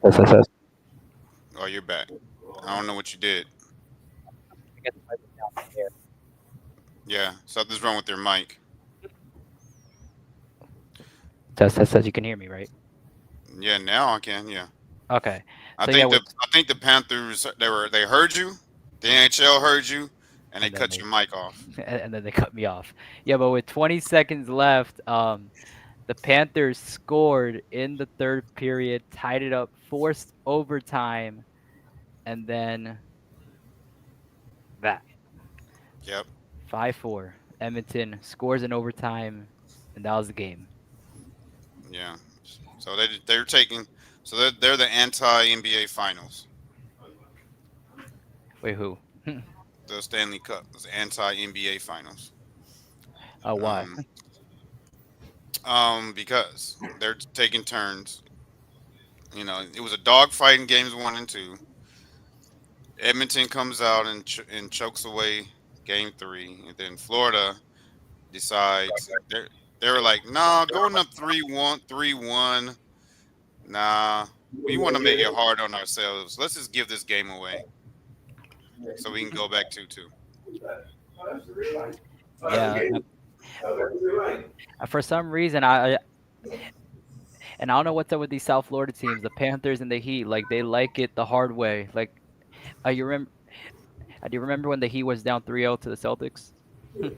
A: Yes, yes, yes.
B: Oh, you're back. I don't know what you did.
A: I guess it might be down there.
B: Yeah, something's wrong with your mic.
A: Test. You can hear me, right?
B: Yeah, now I can. Yeah,
A: Okay.
B: I
A: So yeah,
B: think the
A: with
B: I think the Panthers they heard you. The NHL heard you, and they
A: and then
B: cut your mic off.
A: and then they cut me off. Yeah, but with 20 seconds left, the Panthers scored in the third period, tied it up, forced overtime, and then that
B: Yep.
A: 5-4. Edmonton scores in overtime, and that was the game.
B: Yeah. So they're taking. So they're the anti NBA Finals.
A: Wait, who?
B: The Stanley Cup. It's anti NBA Finals.
A: Oh, why?
B: Um, because they're taking turns. It was a dogfight in games one and two. Edmonton comes out and chokes away game three, and then Florida decides they were like, nah, going up 3-1, 3-1. Nah, we want to make it hard on ourselves. Let's just give this game away so we can go back 2-2.
A: Yeah. For some reason, I don't know what's up with these South Florida teams, the Panthers and the Heat. Like they like it the hard way. Like, you remember? Do you remember when the Heat was down 3-0 to the Celtics?
B: No,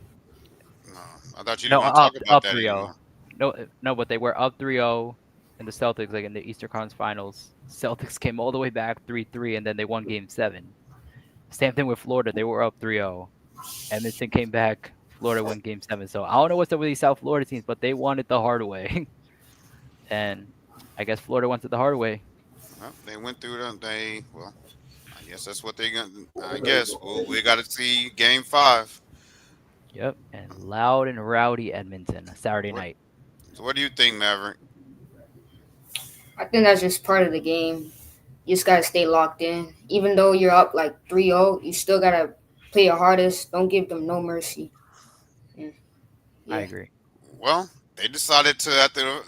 B: I thought you didn't
A: No,
B: want to talk about
A: up
B: that
A: 3-0.
B: anymore.
A: No, but they were up 3-0 in the Celtics, like in the Eastern Conference Finals. Celtics came all the way back 3-3, and then they won Game 7. Same thing with Florida. They were up 3-0. Edmonton came back. Florida won Game 7. So I don't know what's up with these South Florida teams, but they won it the hard way. And I guess Florida wants it the hard way.
B: Well, they went through well, I guess that's what they got. I guess we got to see game five.
A: Yep. And loud and rowdy Edmonton, Saturday
B: What?
A: night.
B: So what do you think, Maverick?
C: I think that's just part of the game. You just gotta stay locked in. Even though you're up like 3-0, you still gotta play your hardest. Don't give them no mercy. Yeah.
A: I
C: Yeah.
A: agree.
B: Well, they decided to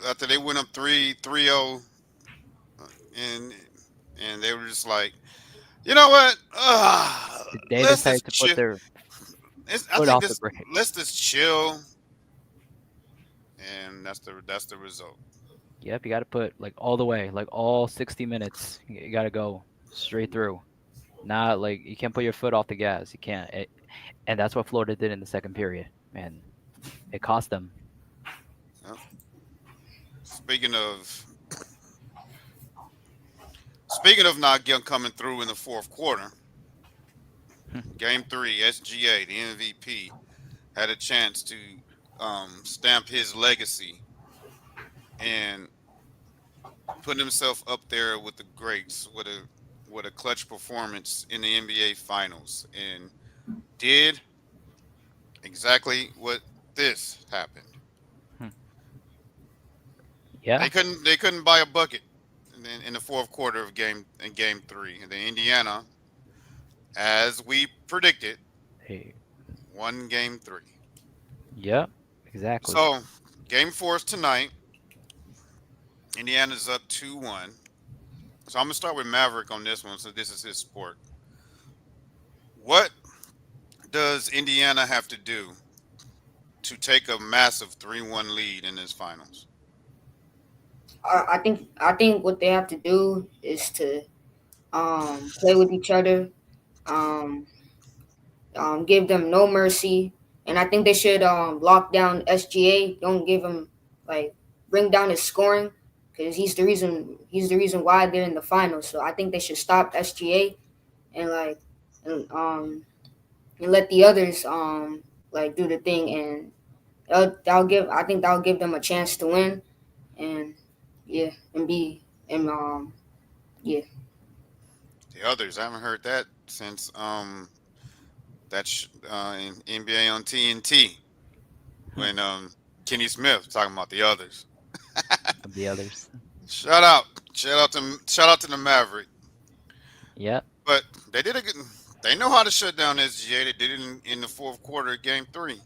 B: after they went up 3-0, and they were just like, you know what?
A: They
B: Let's
A: decided
B: just
A: to put
B: chill.
A: their
B: I
A: foot
B: think
A: off the
B: this.
A: brake.
B: Let's just chill, and that's the result.
A: Yep, you got to put like all the way, like all 60 minutes. You got to go straight through. Not like you can't put your foot off the gas. You can't. And that's what Florida did in the second period. And it cost them.
B: Well, speaking of speaking of not coming through in the fourth quarter, Game three, SGA, the MVP, had a chance to stamp his legacy and put himself up there with the greats with a clutch performance in the NBA Finals, and did exactly what this happened.
A: Hmm. Yeah.
B: They couldn't buy a bucket in the fourth quarter of game three. And then Indiana, as we predicted,
A: Hey.
B: won game three.
A: Yep. Exactly.
B: So game four is tonight. Indiana's up 2-1. So I'm gonna start with Maverick on this one. So this is his sport. What does Indiana have to do to take a massive 3-1 lead in this finals?
C: I think what they have to do is to play with each other, um, give them no mercy, and I think they should lock down SGA. Don't give him like bring down his scoring because he's the reason why they're in the finals. So I think they should stop SGA and and um and let the others do the thing, and that'll give them a chance to win, and yeah, and be and yeah.
B: The others, I haven't heard that since in NBA on TNT
A: Hmm.
B: when Kenny Smith was talking about the others.
A: Of the others.
B: Shout out, shout out to the Maverick.
A: Yep.
B: But they did a good. They know how to shut down SGA. They did it in the fourth quarter of game three.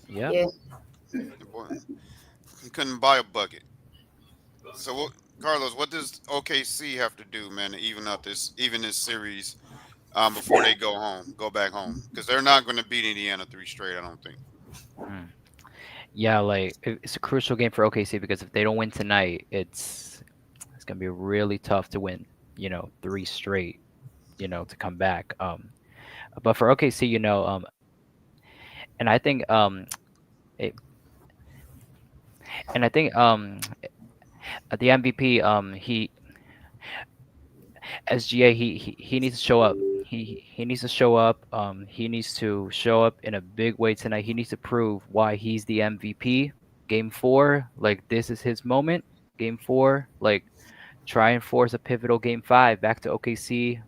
A: Yep.
C: Yeah.
B: The boy, he couldn't buy a bucket. So what, Carlos? What does OKC have to do, man, to even this series before they go back home? Because they're not going to beat Indiana three straight. I don't think.
A: Hmm. Yeah, like it's a crucial game for OKC because if they don't win tonight, it's gonna be really tough to win. Three straight. To come back. But for OKC, and I think it, and I think the MVP SGA he needs to show up. He needs to show up. He needs to show up in a big way tonight. He needs to prove why he's the MVP. Game four, like this is his moment. Game four, like try and force a pivotal game five back to OKC,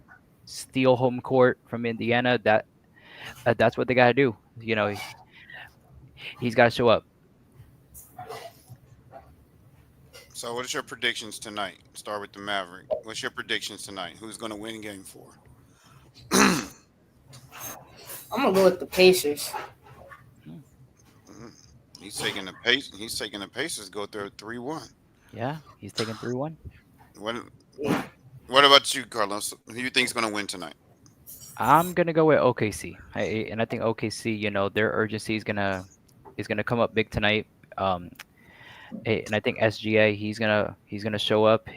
A: steal home court from Indiana. That's what they gotta do. He's got to show up.
B: So what is your predictions tonight? Start with the Maverick. What's your predictions tonight? Who's going to win game four?
C: I'm gonna go with the Pacers.
A: Hmm.
B: Mhm. He's taking the Pacers. Go through 3-1.
A: Yeah, he's taking 3-1.
B: What
C: Yeah.
B: What about you, Carlos? Who do you think's going to win tonight?
A: I'm gonna go with OKC, and I think OKC, their urgency is gonna come up big tonight. Um, and I think SGA, he's gonna show up.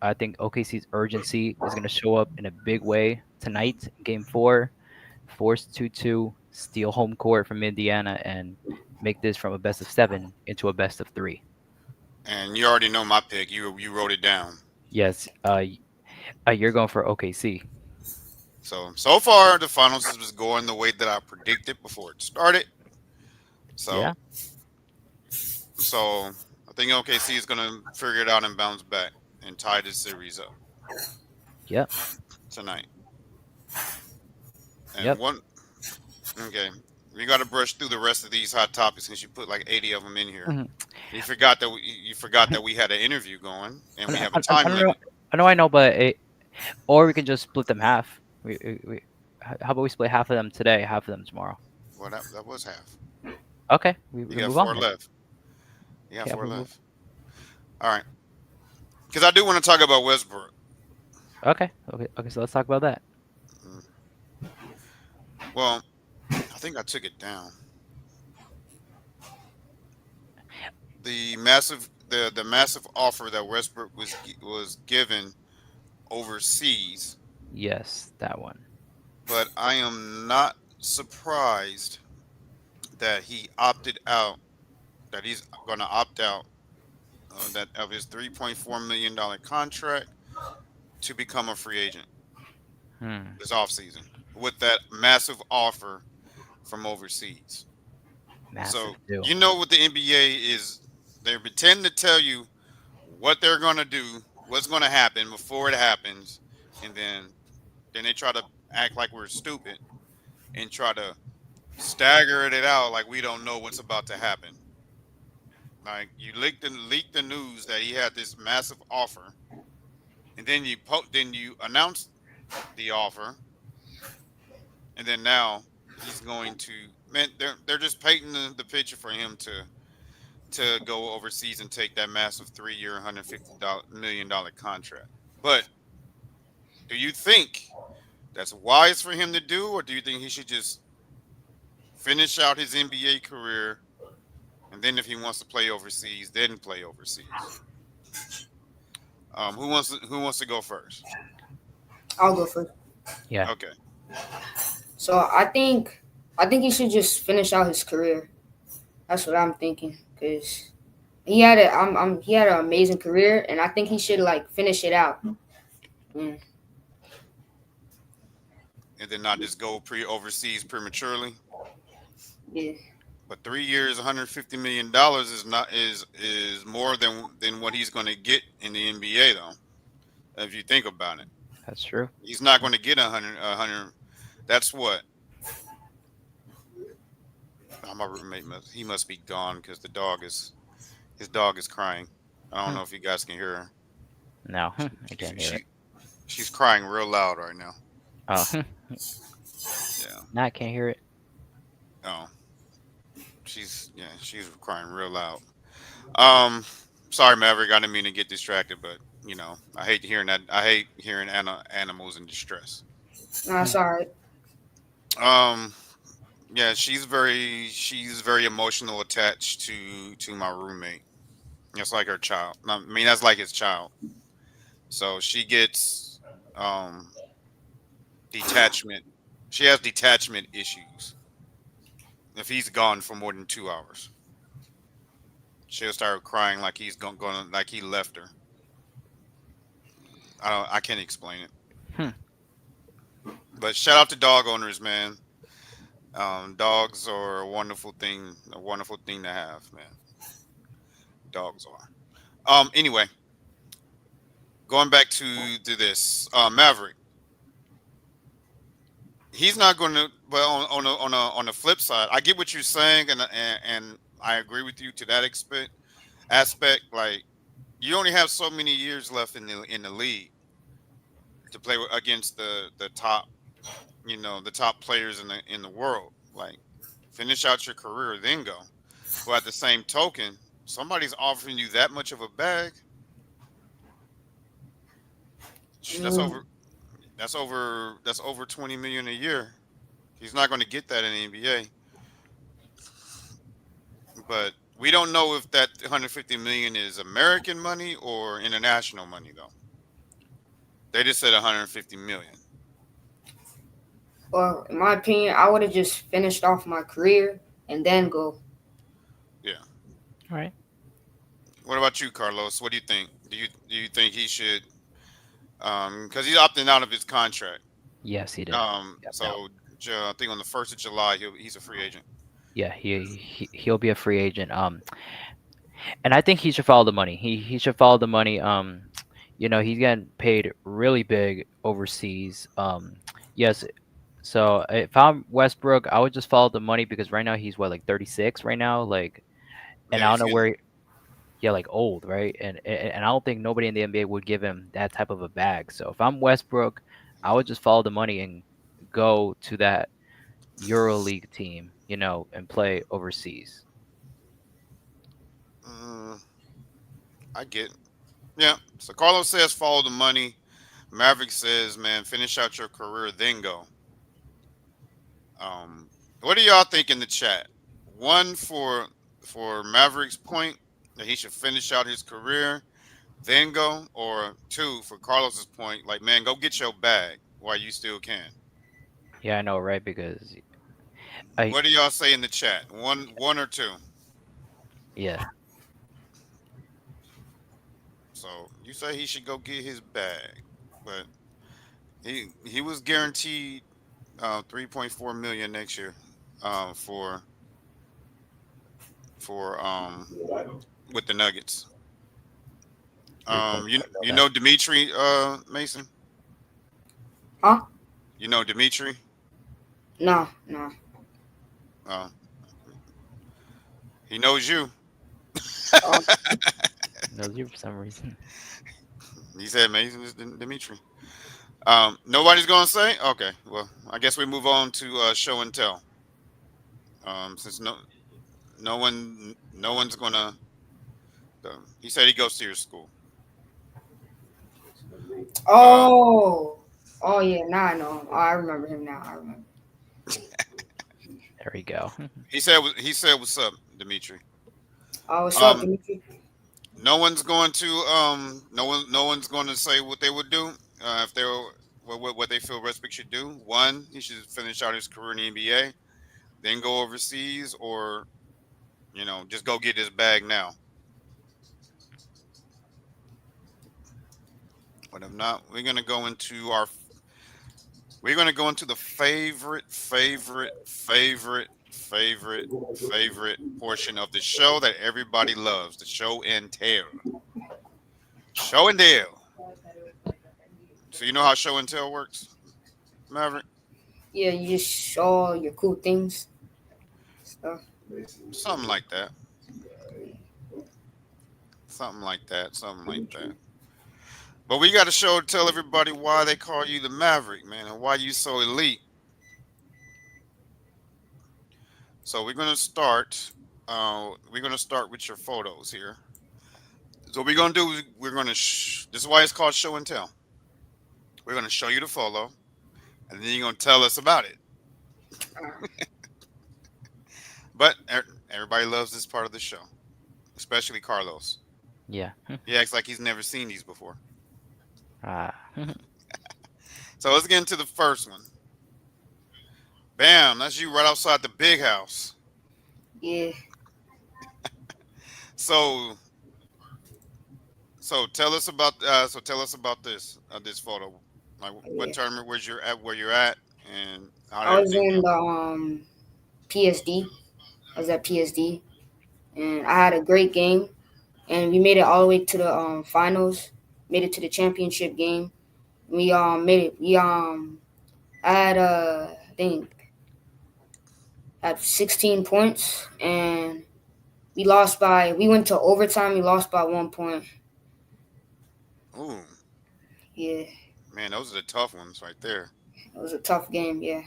A: I think OKC's urgency is gonna show up in a big way tonight, Game Four. Force 2-2, steal home court from Indiana, and make this from a best of seven into a best of three.
B: And you already know my pick. You wrote it down.
A: Yes, you're going for OKC.
B: So far the finals was going the way that I predicted before it started. So
A: Yeah,
B: so I think OKC is gonna figure it out and bounce back and tie this series up
A: yep,
B: tonight. And
A: yep.
B: one okay, we got to brush through the rest of these hot topics since you put like 80 of them in here.
A: Mhm.
B: You forgot that we had an interview going and we have a
A: I
B: time
A: don't know.
B: limit.
A: I know, but or we can just split them half. How about we split half of them today, half of them tomorrow?
B: Well, that was half.
A: Okay, we,
B: You
A: we
B: got
A: move on
B: four
A: then.
B: left. You got
A: Yeah,
B: four
A: we move.
B: left. All right, because I do want to talk about Westbrook.
A: Okay. So let's talk about that.
B: Mm. Well, I think I took it down. The massive offer that Westbrook was given overseas,
A: Yes, that one.
B: but I am not surprised that he opted out. That he's going to opt out that of his $3.4 million contract to become a free agent
A: Hmm.
B: this offseason. with that massive offer from overseas.
A: Massive
B: So
A: too.
B: you know what the NBA is? They pretend to tell you what they're gonna do, what's gonna happen before it happens, and then they try to act like we're stupid and try to stagger it out like we don't know what's about to happen. Like you leaked the news that he had this massive offer, and then then you announced the offer, and then now he's going to man. They're just painting the picture for him to go overseas and take that massive 3 year, $150 million contract. But do you think that's wise for him to do, or do you think he should just finish out his NBA career and then if he wants to play overseas, then play overseas? Who wants to go first?
C: I'll go first.
A: Yeah,
B: Okay.
C: So I think he should just finish out his career. That's what I'm thinking. Cause he had an amazing career, and I think he should like finish it out. Mm,
B: And then not just go pre overseas prematurely.
C: yeah.
B: But 3 years, $150 million is not is more than what he's going to get in the NBA though. If you think about it,
A: that's true.
B: he's not going to get a hundred. That's what. Oh, my roommate must be gone because his dog is crying. I don't
A: Hmm.
B: know if you guys can hear her.
A: No, I
B: She's
A: can't hear it.
B: she she's crying real loud right now.
A: Oh,
B: Yeah.
A: no, I can't hear it.
B: Oh, she's crying real loud. Um, sorry, Maverick. I didn't mean to get distracted, but I hate hearing that. I hate hearing animals in distress.
C: Nah,
A: Hmm.
C: it's alright.
B: Um, yeah, she's very emotional attached to my roommate. That's like her child. I mean, that's like his child. So she gets um detachment. She has detachment issues. If he's gone for more than 2 hours, she'll start crying like he's going like he left her. I can't explain it.
A: Hmm.
B: But shout out to dog owners, man. Dogs are a wonderful thing to have, man. Dogs are. Anyway, going back to this, Maverick. He's not going to. Well, on the flip side, I get what you're saying, and I agree with you to that aspect. Like you only have so many years left in the league to play against the top, the top players in the world. Like finish out your career, then go. But at the same token, somebody's offering you that much of a bag. That's
C: Mm,
B: over. That's over 20 million a year. He's not going to get that in the NBA. But we don't know if that 150 million is American money or international money, though. They just said 150 million.
C: well, in my opinion, I would have just finished off my career and then go.
B: Yeah.
A: All right.
B: What about you, Carlos? What do you think? Do you think he should? Because he's opting out of his contract.
A: Yes, he did. Yep. No.
B: So I think on the 1st of July he's a free agent.
A: Yeah, he'll be a free agent. And I think he should follow the money. He should follow the money. He's getting paid really big overseas. Yes. So if I'm Westbrook, I would just follow the money because right now he's what, like 36 right now, like, and
B: Yeah,
A: I don't
B: he's
A: know
B: getting.
A: where. Yeah, like old, right? And I don't think nobody in the NBA would give him that type of a bag. So if I'm Westbrook, I would just follow the money and go to that EuroLeague team, and play overseas.
B: Mm, I get. Yeah. So Carlos says follow the money. Maverick says, man, finish out your career, then go. Um, what do y'all think in the chat? One for Maverick's point that he should finish out his career, then go, or two for Carlos's point, like man, go get your bag while you still can.
A: Yeah, I know, right? Because I,
B: What do y'all say in the chat? One or two.
A: yeah,
B: So you say he should go get his bag, but he was guaranteed. $3.4 million next year, for with the Nuggets.
A: 3.4
B: You
A: million.
B: know Dimitri, Mason.
C: Huh?
B: You know Dimitri.
C: No, no.
B: Uh, he knows you.
C: Um,
A: Knows you for some reason.
B: He said Mason is Dimitri. Nobody's gonna say. Okay, well, I guess we move on to show and tell. Since no one's gonna. He said he goes to your school. Um,
C: oh, oh yeah. Now I know him. Oh, I remember him now. I remember.
A: There we go.
B: he said what's up, Dimitri.
C: Oh, what's up,
B: Um,
C: Dimitri?
B: no one's going to no one's going to say what they would do if they were what they feel Westbrook should do. One, he should finish out his career in the NBA, then go overseas, or just go get his bag now. But if not, we're gonna go into the favorite portion of the show that everybody loves, the show and tell. Show and tell. So you know how show and tell works, Maverick?
C: Yeah, you just show your cool things, stuff.
B: Something like that. Something like that. Something like that. But we got to tell everybody why they call you the Maverick, man, and why you so elite. So we're gonna start. We're gonna start with your photos here. So what we're gonna do, this is why it's called show and tell. We're gonna show you the photo, and then you're gonna tell us about it. But everybody loves this part of the show, especially Carlos.
A: Yeah.
B: He acts like he's never seen these before.
A: Ah.
B: So let's get into the first one. Bam, that's you right outside the big house.
C: Yeah,
B: So tell us about this photo. Like what
C: yeah.
B: tournament where you're at and how did
C: I was
B: everything
C: in
B: go?
C: the PSD. I was at PSD, and I had a great game. And we made it all the way to the finals. Made it to the championship game. We made it. We I had I think had 16 points, and we lost by. We went to overtime. We lost by 1 point.
B: Ooh,
C: Yeah,
B: man, those are the tough ones right there.
C: it was a tough game. Yeah,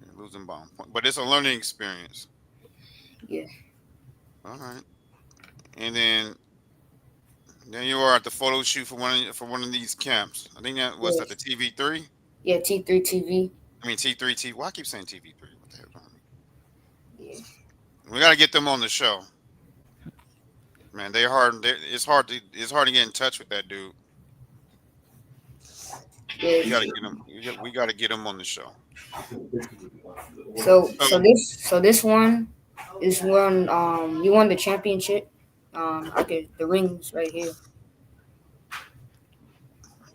B: You're losing by 1 point. But it's a learning experience.
C: yeah,
B: All right. And then you are at the photo shoot for one of these camps. I think that was
C: yeah,
B: at the TV3.
C: yeah. T3 TV.
B: I mean T3 T. Why I keep saying TV3? What the hell wrong with
C: Yeah,
B: me? We got to get them on the show, man. They hard. It's hard to get in touch with that dude. We got to
C: yeah.
B: get him. We got to get him on the show.
C: So
B: So,
C: this one is when you won the championship. Okay, the rings right here.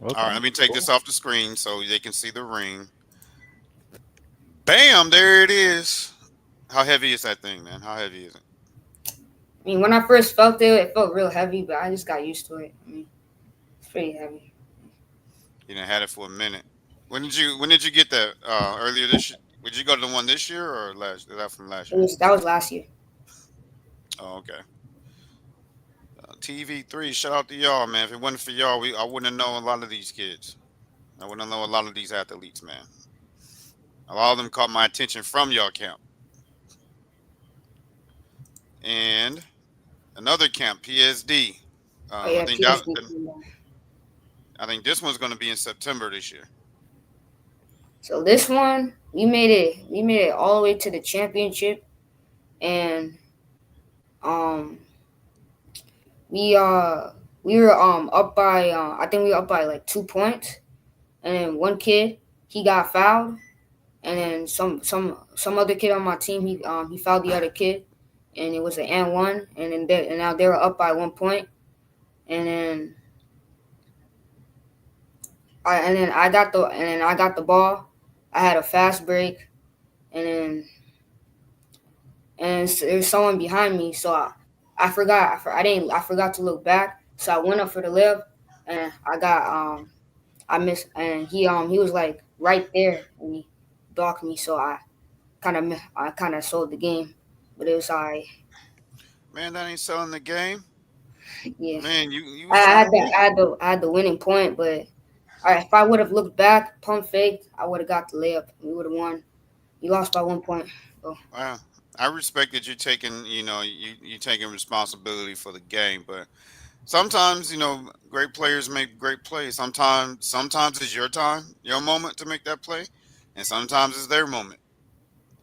B: all right,
A: Okay.
B: let me take
A: Cool.
B: this off the screen so they can see the ring. Bam! There it is. How heavy is that thing, man? How heavy is it?
C: I mean, when I first felt it, it felt real heavy, but I just got used to it. I mean, it's pretty heavy.
B: You done had it for a minute. When did you get that? Earlier this year? Would you go to the one this year or last? Is that from last
C: It
B: year?
C: was that was last year.
B: Oh, okay. TV3, shout out to y'all, man. If it wasn't for y'all, I wouldn't have known a lot of these kids. I wouldn't know a lot of these athletes, man. A lot of them caught my attention from y'all camp. And another camp, PSD.
C: Oh
B: I
C: yeah,
B: think
C: PSD.
B: I think this one's going to be in September this year.
C: So this one, we made it. We made it all the way to the championship, and um, we we were up by I think we were up by like 2 points, and then one kid he got fouled, and then some other kid on my team he fouled the other kid, and it was an and one, and then and now they were up by 1 point, and then I got the ball. I had a fast break, and then there's someone behind me, so I forgot. I didn't. I forgot to look back, so I went up for the layup, and I missed, and he was like right there, and he blocked me, so I kind of sold the game, but it was alright.
B: Man, that ain't selling the game.
C: Yeah,
B: Man, you
C: I
B: was trying
C: had
B: to
C: the
B: win.
C: I had the winning point, but if I would have looked back, pump faked, I would have got the layup. We would have won. You lost by 1 point. So
B: Wow. I respect that you're taking, you taking responsibility for the game, but sometimes, great players make great plays. Sometimes it's your time, your moment to make that play, and sometimes it's their moment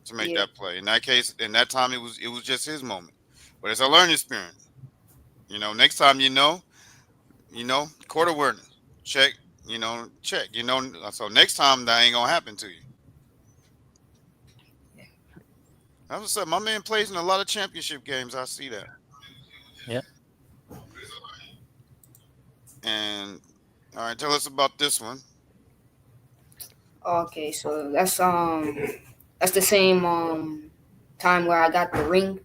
B: to make
C: yeah,
B: that play. In that case, in that time, it was just his moment. But it's a learning experience. Next time, court awareness, check, check. So next time that ain't gonna happen to you. That's what's up. My man plays in a lot of championship games. I see that.
A: Yep.
B: And all right, tell us about this one.
C: okay, so that's the same time where I got the ring.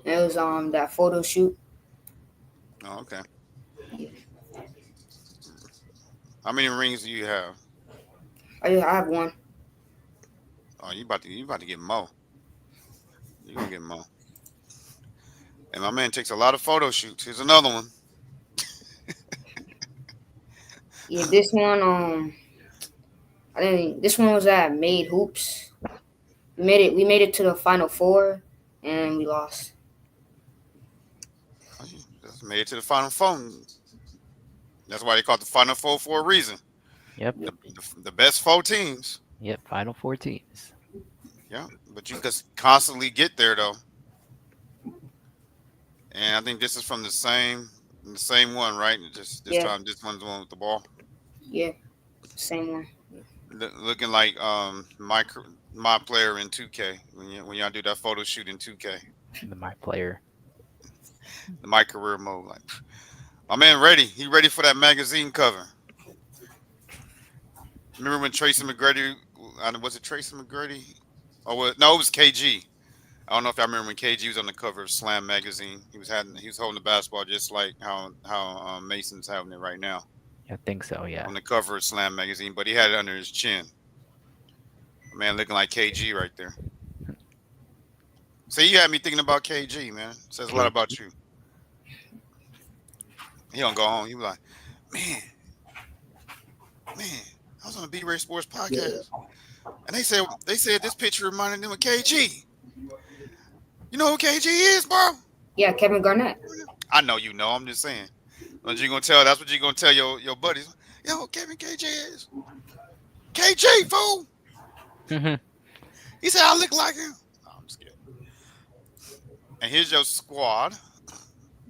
C: It was that photo shoot.
B: Oh, okay.
C: Yeah.
B: How many rings do you have?
C: I have one.
B: Oh, you about to get more. You gonna get more. And my man takes a lot of photo shoots. Here's another one.
C: Yeah, this one I didn't. This one was at Made Hoops. We made it to the final four, and we lost.
B: Oh, you just made it to the final four. That's why they call it the final four for a reason.
A: Yep.
B: The best four teams.
A: Yep. Final four teams.
B: Yeah, but you just constantly get there though. And I think this is from the same one, right? Just this
C: Yeah,
B: time, this one's the one with the ball.
C: yeah, same one.
B: Looking like my player in 2K when y'all do that photo shoot in 2K,
A: The my player.
B: my career mode. Like my man, ready? He ready for that magazine cover? Remember when Tracy McGrady? Was it Tracy McGrady? No, it was KG. I don't know if I remember when KG was on the cover of Slam magazine. He was holding the basketball just like how Mason's having it right now
A: I think so. Yeah.
B: on the cover of Slam magazine, but he had it under his chin. Man, looking like KG right there. See, you had me thinking about KG, man. Says a lot about
A: KG.
B: you. He don't go home. He was like, man, man, I was on the B Ray Sports
C: Yeah,
B: podcast, and they said this picture reminded them of KG. You know who KG is, bro?
C: yeah, Kevin Garnett.
B: I know you know. I'm just saying. What you gonna tell? That's what you gonna tell your buddies. Yo, Kevin KJ is KG fool. He said I look like him. No, I'm just kidding. And here's your squad.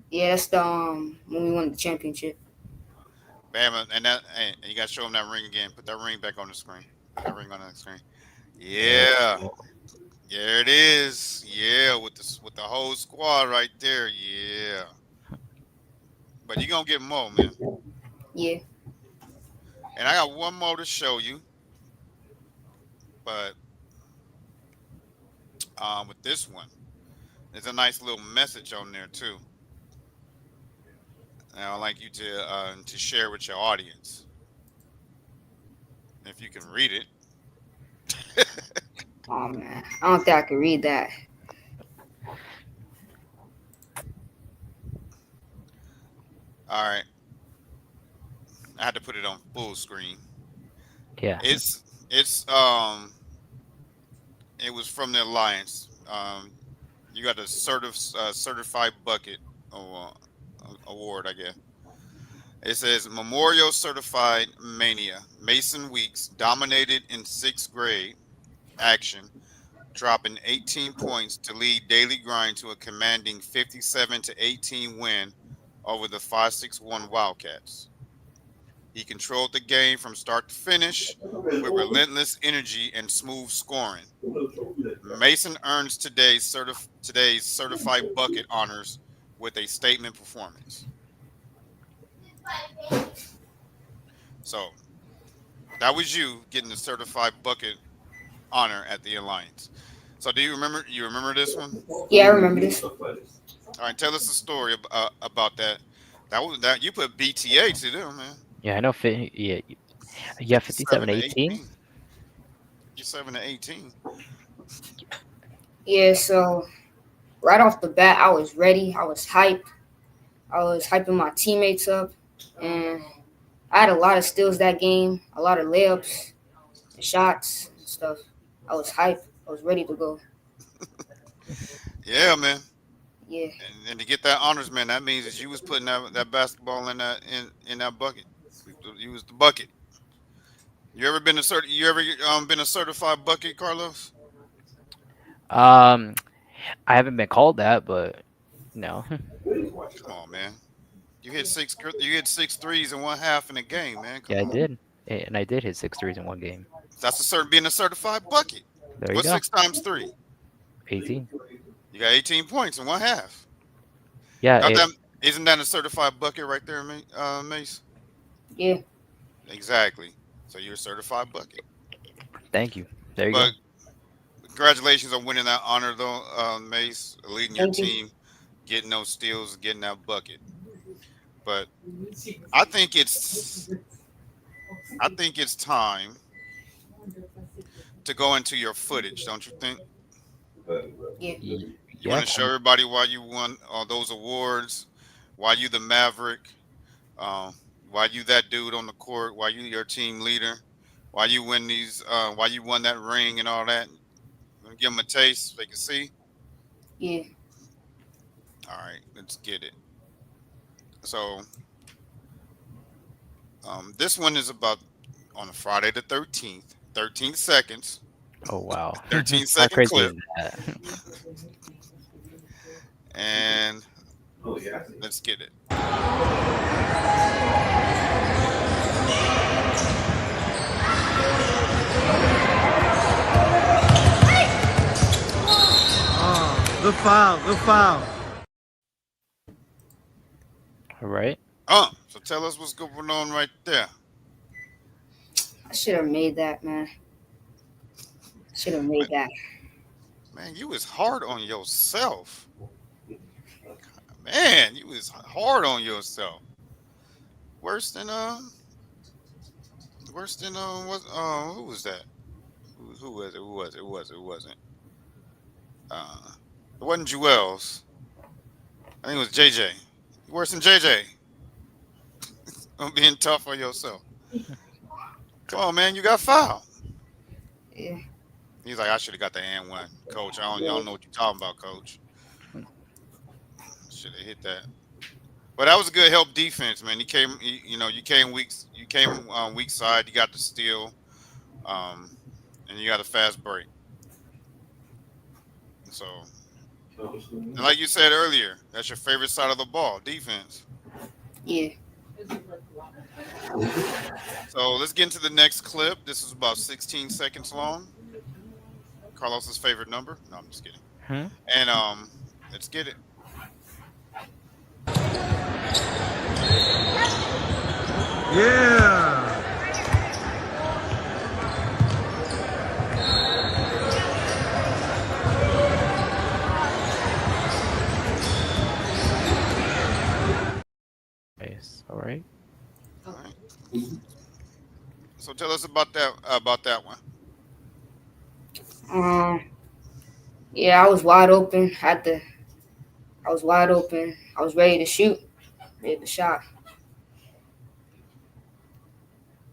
C: Yeah, that's the when we won the championship.
B: Bam, and you gotta show him that ring again. Put that ring back on the screen. Put that ring on the screen.
A: There we
B: Yeah,
A: go.
B: there it is. Yeah, with the whole squad right there. Yeah, but you gonna get more, man.
C: Yeah,
B: And I got one more to show you, but with this one, there's a nice little message on there too. And I'd like you to share with your audience if you can read it.
C: oh man, I don't think I could read that.
B: All right, I had to put it on full screen.
A: Yeah.
B: It was from the Alliance. You got a certified bucket award, I guess. It says Memorial Certified Mania. Mason Weekes dominated in sixth grade action, dropping 18 points to lead Daily Grind to a commanding 57-18 win over the 561 Wildcats. He controlled the game from start to finish with relentless energy and smooth scoring. Mason earns today's certified bucket honors with a statement performance. So that was you getting the certified bucket honor at the Alliance. So do you remember? You remember this one?
C: Yeah, I remember this.
B: All right, tell us a story about that. That was that you put BTA to them, man.
A: Yeah, I know. Yeah, yeah,
B: 57 to
A: 57-18.
B: 18. 57 to 18.
C: Yeah, so right off the bat, I was ready. I was hyped. I was hyping my teammates up, and I had a lot of steals that game, a lot of layups, and shots, and stuff. I was hyped. I was ready to go.
B: Yeah, man.
C: Yeah,
B: And to get that honors, man, that means that you was putting that basketball in that bucket. You was the bucket. You ever been a You ever been a certified bucket, Carlos?
A: Um, I haven't been called that, but no.
B: Come on, man. You hit six threes in one half in a game, man.
A: Yeah,
B: Come
A: I
B: on.
A: did, and I did hit 6 threes in one game.
B: That's a being a certified bucket.
A: There you
B: What's
A: go.
B: six times three?
A: 18.
B: You got 18 points in one half.
A: Yeah.
B: Got that? Isn't that a certified bucket right there, Mace?
C: yeah.
B: Exactly. So you're a certified bucket.
A: Thank you. There you
B: But
A: go.
B: congratulations on winning that honor, though, Mace, leading your
C: Thank you.
B: team, getting those steals, getting that bucket. But I think it's I think it's time to go into your footage, don't you think?
C: Yeah,
B: You want
A: Yeah.
B: to show everybody why you won all those awards, why you the Maverick, uh, why you that dude on the court, why you your team leader, why you won that ring and all that. Give them a taste so they can see.
C: yeah.
B: All right, let's get it. So this one is about on a Friday the 13th, 13 seconds,
A: Oh wow.
B: 13
A: How
B: second
A: crazy
B: clip,
A: is that?
B: and let's get it.
E: The foul, the foul.
A: All right.
B: So tell us what's going on right there.
C: I should have made that, man. Should have made that.
B: Man, you was hard on yourself. Man, you was hard on yourself. Worse than what who was that? Who was it? Who was it? Who was it? Who wasn't? Uh, it wasn't Jewels. I think it was JJ. Worse than JJ. I'm being tough on yourself. Come on, man, you got fouled.
C: Yeah,
B: He's like, I should have got the and one, coach. I don't know what you're talking about, coach. Should have hit that. But that was a good help defense, man. You came weak side. You got the steal, um, and you got a fast break. So, and like you said earlier, that's your favorite side of the ball, defense.
C: yeah.
B: So let's get into the next clip. This is about 16 seconds long. Carlos's favorite number. No, I'm just kidding.
A: Hmm?
B: And let's get it.
E: Yeah.
A: Nice. All right.
B: All right. So tell us about that one.
C: Um, yeah. I was wide open. I was wide open. I was ready to shoot. Ready to shot.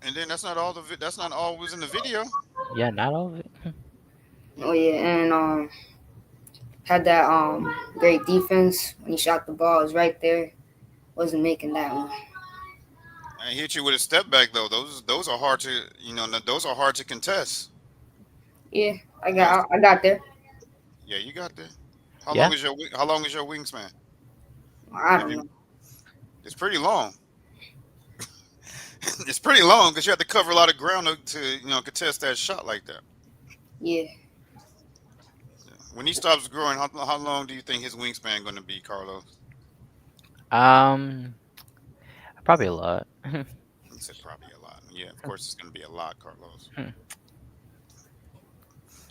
B: And then that's not all was in the video.
A: Yeah, not all of it.
C: Oh yeah, and had that great defense when he shot the ball. It was right there. Wasn't making that one.
B: I hit you with a step back though. Those are hard to those are hard to contest.
C: Yeah,
B: Those,
C: I got there.
B: yeah, you got there.
A: Yeah.
B: How long is your wingspan?
C: I
B: If
C: don't
B: you
C: know.
B: It's pretty long. It's pretty long because you have to cover a lot of ground to contest that shot like that.
C: Yeah,
B: When he stops growing, how long do you think his wingspan going to be, Carlos?
A: Um, Probably a lot.
B: He said probably a lot. Yeah, of course it's going to be a lot, Carlos.
A: Hmm.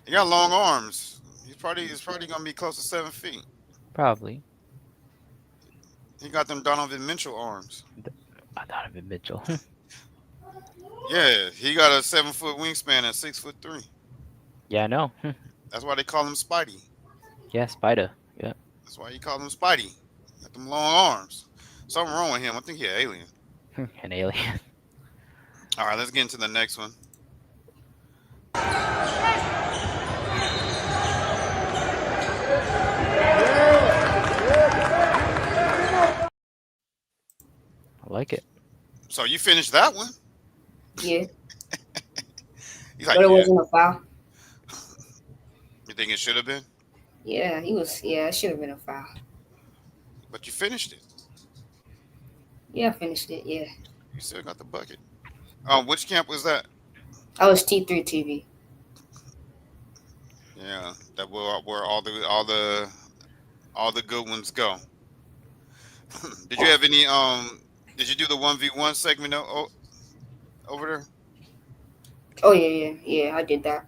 B: He got long arms. He's probably gonna be close to 7 feet.
A: Probably.
B: He got them Donovan Mitchell arms.
A: I thought of it, Mitchell.
B: Yeah, he got a 7 foot wingspan at 6'3".
A: Yeah, I know.
B: That's why they call him Spidey.
A: Yeah, Spider. Yeah.
B: That's why he called him Spidey. Got them long arms. Something wrong with him. I think he an alien.
A: An alien.
B: All right, let's get into the next one.
A: I like it.
B: So you finished that one?
C: Yeah,
B: He's like,
C: but it
B: yeah.
C: wasn't a foul.
B: You think it should have been?
C: Yeah, he was. Yeah, it should have been a foul.
B: But you finished it.
C: Yeah, I finished it. Yeah,
B: You still got the bucket. Which camp was that?
C: I was T3 TV.
B: Yeah, that where all the good ones go. Did you have any Did you do the 1v1 segment over there?
C: Oh yeah. I did that.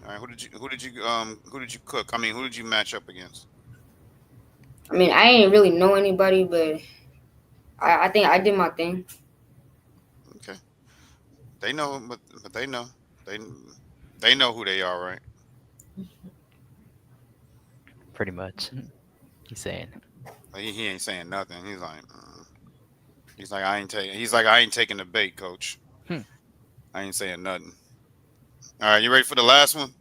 B: All right, who did you cook? I mean, who did you match up against?
C: I mean, I ain't really know anybody, but I think I did my thing.
B: Okay, they know, but they they know who they are, right?
A: Pretty much. He's saying.
B: But he ain't saying nothing. He's like I ain't taking the bait, coach.
A: Hmm.
B: I ain't saying nothing. All right, you ready for the last one?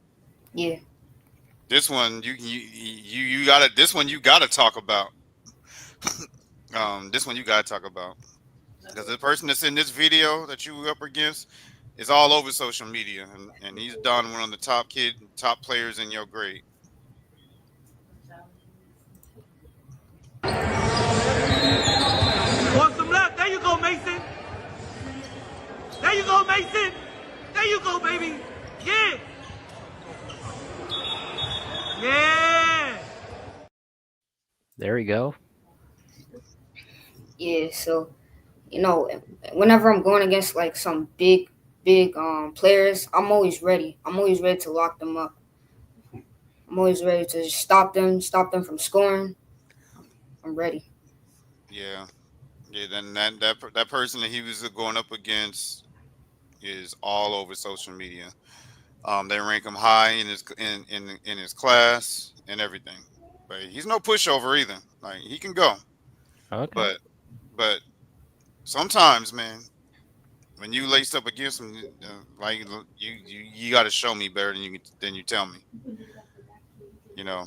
C: Yeah.
B: This one you gotta this one you gotta talk about. This one you gotta talk about because the person that's in this video that you were up against is all over social media, and he's done one of the top players in your grade.
E: Want some left? There you go, Mason. There you go, Mason. There you go, baby. Yeah. Yeah.
A: There we go.
C: Yeah, so whenever I'm going against like some big players, I'm always ready. I'm always ready to lock them up. I'm always ready to stop them from scoring. I'm ready.
B: Yeah, yeah. Then that person that he was going up against is all over social media. They rank him high in his class and everything. But he's no pushover either. Like he can go,
A: Okay.
B: but but sometimes, man, when you laced up against him, like you got to show me better than you tell me. You know,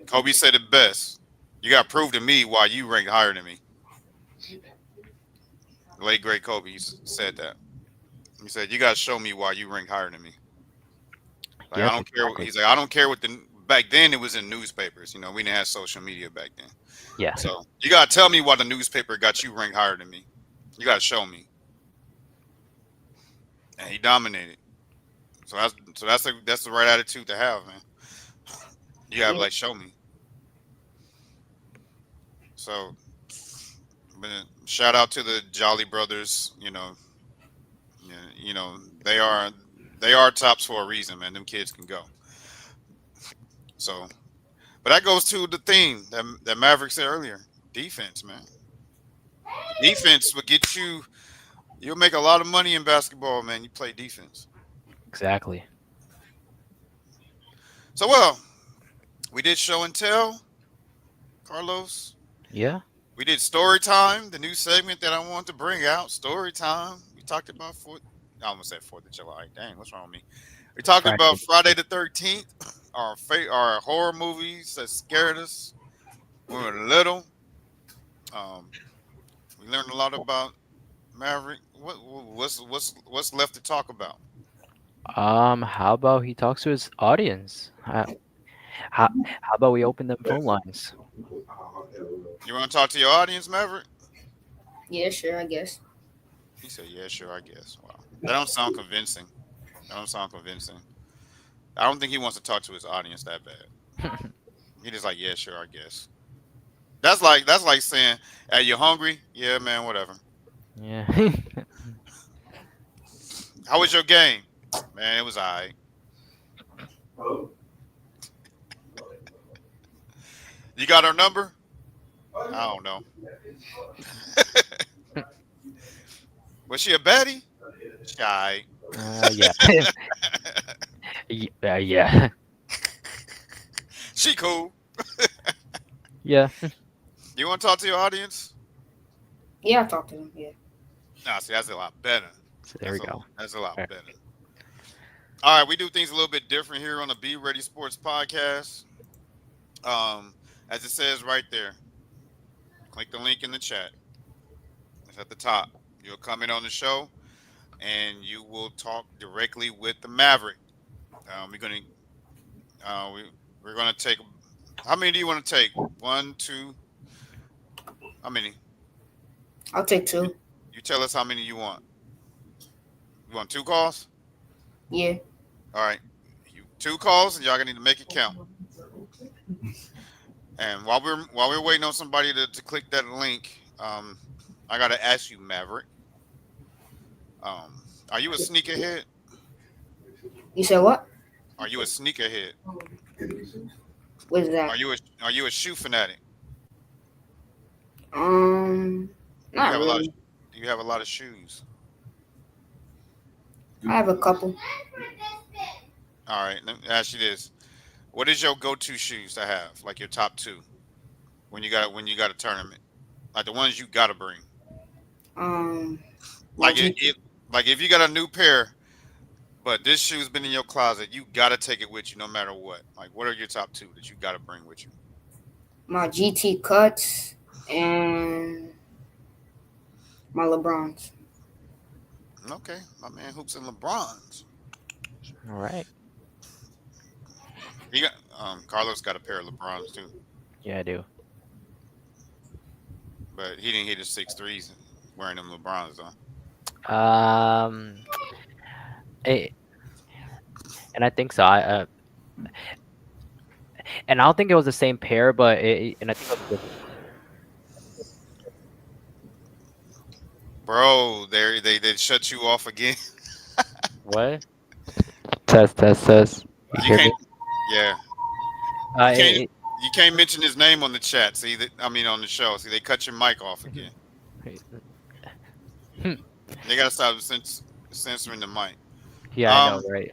B: Kobe said it best. You got to prove to me why you rank higher than me. The late great Kobe said that. He said you got to show me why you rank higher than me. Like I
A: Yep.
B: don't care.
A: Exactly.
B: He's like I don't care what the back then it was in newspapers. You know, we didn't have social media back then.
A: Yeah.
B: So you got to tell me why the newspaper got you ranked higher than me. You got to show me. And he dominated. That's the right attitude to have, man. You gotta
C: Yeah.
B: like show me. So, but shout out to the Jolly Brothers. Yeah, they are tops for a reason, man. Them kids can go. So, but that goes to the theme that Maverick said earlier. Defense, man. Defense will get you. You'll make a lot of money in basketball, man. You play defense.
A: Exactly.
B: So, well, we did show and tell, Carlos.
A: Yeah.
B: We did story time, the new segment that I wanted to bring out. Story time. We talked about I almost said 4th of July. Dang, what's wrong with me? We talked about
A: Friday.
B: Friday the 13th, our horror movies that scared us when we were little. Um, we learned a lot about Maverick. What's left to talk about?
A: How about he talks to his audience? How about we open them phone lines?
B: You want to talk to your audience, Maverick?
C: Yeah, sure, I guess.
B: He said, "Yeah, sure, I guess." Wow, that don't sound convincing. That don't sound convincing. I don't think he wants to talk to his audience that bad. He just like, "Yeah, sure, I guess." That's like saying, "Hey, you hungry? Yeah, man, whatever."
A: Yeah.
B: How was your game? Man, it was alright. You got her number? I don't know. Was she a baddie? Shy.
A: Yeah. Yeah.
B: She cool.
A: Yeah.
B: You want to talk to your audience?
C: Yeah, I talked to him. Yeah.
B: Nah, see, that's a lot better.
A: So there we go.
B: That's a lot
A: All right.
B: better. All right, we do things a little bit different here on the Be Ready Sports Podcast. Um, as it says right there, click the link in the chat. It's at the top. You'll come in on the show and you will talk directly with the Maverick. We're gonna we we're gonna take. How many do you want to take? One, two. How many?
C: I'll take
B: You,
C: two.
B: you tell us how many you want. You want two calls?
C: Yeah.
B: All right. You two calls, and y'all gonna need to make it count. And while we're waiting on somebody to click that link, I gotta ask you, Maverick. Are you a sneakerhead?
C: You said what?
B: Are you a sneakerhead?
C: What is that?
B: Are you a shoe fanatic? Do you
C: Not
B: have a lot of
C: really.
B: do you have a lot of shoes?
C: I have a couple.
B: All right. Let me ask you this: what is your go-to shoes to have? Like your top two when you got a tournament, like the ones you gotta bring.
C: Um, my
B: Like it,
C: GT,
B: it like if you got a new pair, but this shoe's been in your closet, you gotta take it with you no matter what. Like what are your top two that you gotta bring with you?
C: my GT cuts and my LeBrons.
B: Okay, my man hoops and LeBrons.
A: All right.
B: He got Carlos got a pair of LeBrons too,
A: Yeah, I do.
B: but he didn't hit his 6 threes wearing them LeBrons though.
A: Um, eh, and I think so. And I don't think it was the same pair, but and I think it was
B: Bro, they shut you off again.
A: what? Test, test, test. You
B: You
A: hear me?
B: can't. Yeah,
A: Uh,
B: you can't.
A: it,
B: You can't mention his name on the chat. See, I mean on the show. See, they cut your mic off again.
A: hmm.
B: They gotta stop censoring the mic.
A: Yeah, I know,
B: Um.
A: right?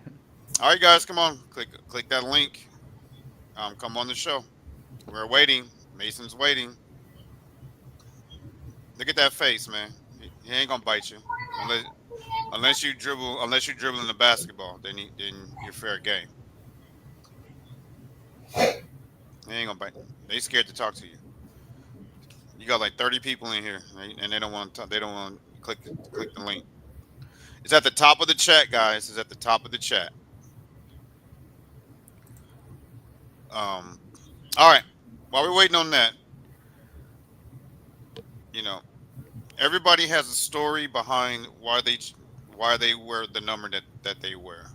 B: All right, guys, come on. Click that link. Come on the show. We're waiting. Mason's waiting. Look at that face, man. He ain't gonna bite you unless unless you dribble in the basketball. Then you're fair game. He ain't gonna bite. They scared to talk to you. You got like 30 people in here, and they don't want to. They don't want to click the link. It's at the top of the chat, guys. It's at the top of the chat. Um. All right. While we're waiting on that, you know, everybody has a story behind why they wear the number that they wear.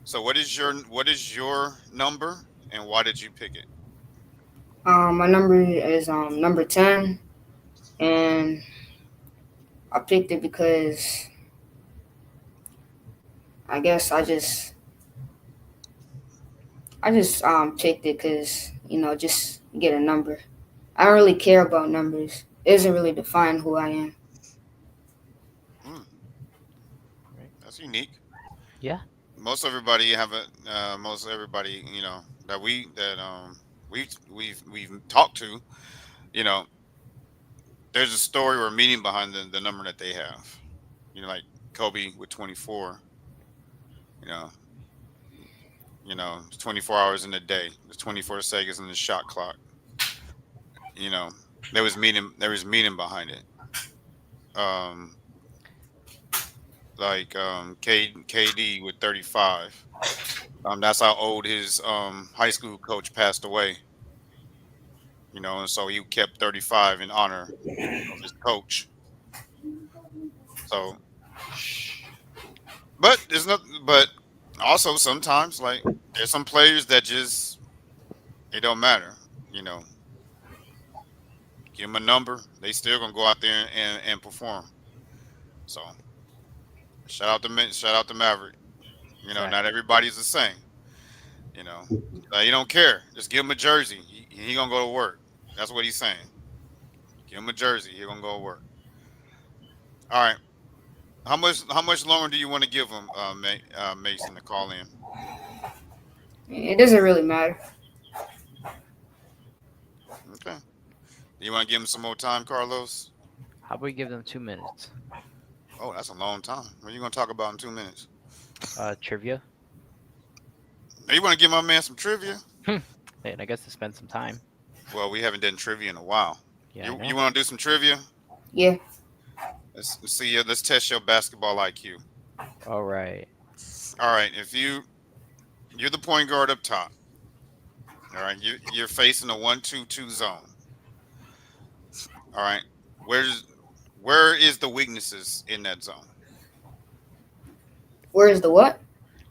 B: So what is your number and why did you pick it?
C: My number is number 10, and I picked it because I guess I just picked it because just get a number. I don't really care about numbers. It doesn't really define who I am.
B: Hmm,
A: Right.
B: that's unique.
A: Yeah.
B: Most everybody that we've talked to, you know, there's a story or a meaning behind the number that they have. Like Kobe with 24. You know, it's 24 hours in a day. There's 24 seconds in the shot clock. You know, there was meaning. There was meaning behind it. Um, like KD with 35. That's how old his high school coach passed away. And so he kept 35 in honor of his coach. So, but there's not. But also sometimes, like, there's some players that just it don't matter. You know, give them a number, they still gonna go out there and perform. So shout out to Maverick.
A: Fact.
B: Not everybody's the same. You know, he don't care. Just give him a jersey. He gonna go to work. That's what he's saying. Give him a jersey. He gonna go to work. All right. How much longer do you want to give him, Mason, to call in?
C: It doesn't really matter.
B: Okay. Do you want to give him some more time, Carlos?
A: How about we give them 2 minutes?
B: Oh, that's a long time. What are you gonna talk about in 2 minutes?
A: Trivia.
B: You want to give my man some trivia?
A: And I guess to spend some time.
B: Well, we haven't done trivia in a while.
A: Yeah, I
B: You
A: know.
B: want to do some trivia?
C: Yeah.
B: Let's see. Let's test your basketball IQ.
A: All right.
B: All right. If you're the point guard up top. All right. You're facing a 1-2-2 zone. All right. Where is the weaknesses in that zone?
C: Where is the what?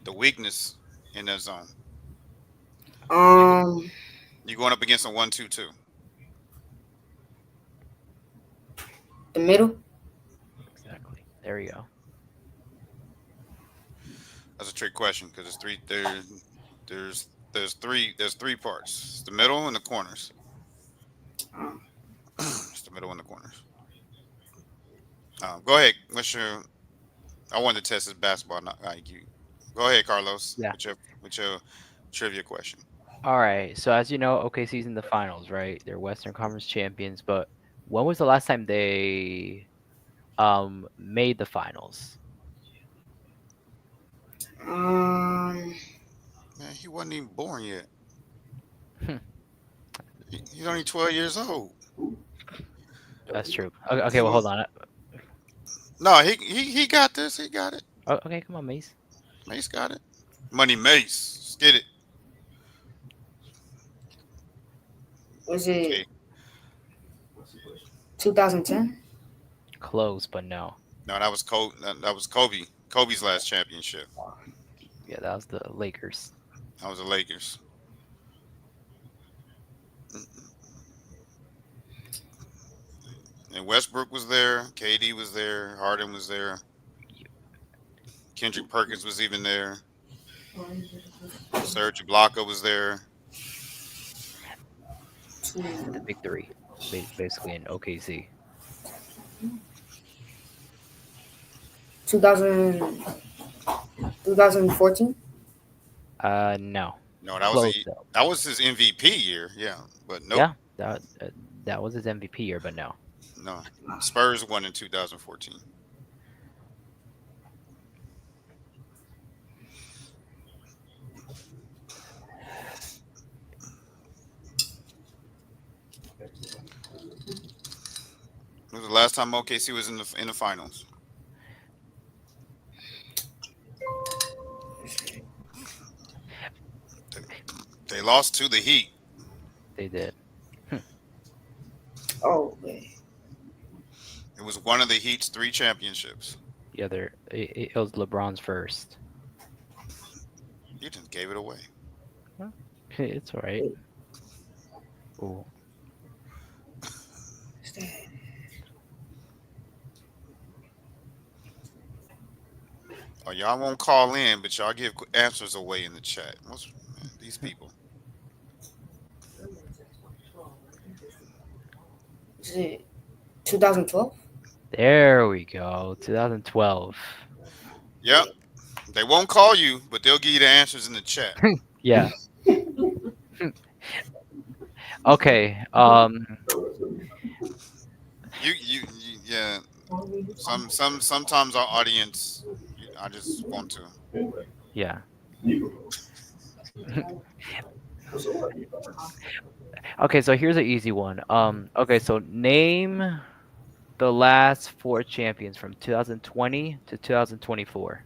B: The weakness in that zone.
C: Um,
B: You're going up against a 1-2-2.
C: the middle.
A: Exactly. There you go.
B: That's a trick question because there's three. There's three parts. It's the middle and the corners.
C: Um,
B: It's the middle and the corners. Go ahead. I wanted to test his basketball IQ. Go ahead, Carlos.
A: Yeah.
B: With your trivia question.
A: All right. So as you know, OKC's in the finals, right? They're Western Conference champions, but when was the last time they made the finals?
C: um,
B: Man, he wasn't even born yet.
A: Hmm.
B: He's only 12 years old.
A: That's true. Okay, well, hold on.
B: No, he got this. He got it.
A: Oh, okay, come on, Mace.
B: Mace got it. Money Mace. Let's get it.
C: was it
B: Okay.
C: 2010?
A: Close, but no.
B: No, that was Kobe. That was Kobe. Kobe's last championship.
A: Yeah, that was the Lakers.
B: That was the Lakers. And Westbrook was there. KD was there. Harden was there. Kendrick Perkins was even there. Serge Ibaka was there.
A: The big three, basically in OKC.
C: 2014?
A: No.
B: No,
A: Close though.
B: that was his MVP year. Yeah, but nope.
A: Yeah, that was his MVP year, but no.
B: No. Spurs won in 2014. When was the last time OKC was in the finals? They lost to the Heat.
A: They did.
C: Oh, wait.
B: It was one of the Heat's 3 championships.
A: The other, it was LeBron's first.
B: You just gave it away.
A: It's all right. Ooh.
C: What's that?
B: Oh, y'all won't call in, but y'all give answers away in the chat. These people?
C: Is it 2012?
A: There we go. 2012.
B: Yep. They won't call you, but they'll give you the answers in the chat.
A: Yeah. Okay.
B: Yeah. Sometimes our audience, I just want to.
A: Yeah. Okay, so here's an easy one. Okay, so name the last 4 champions from 2020 to 2024.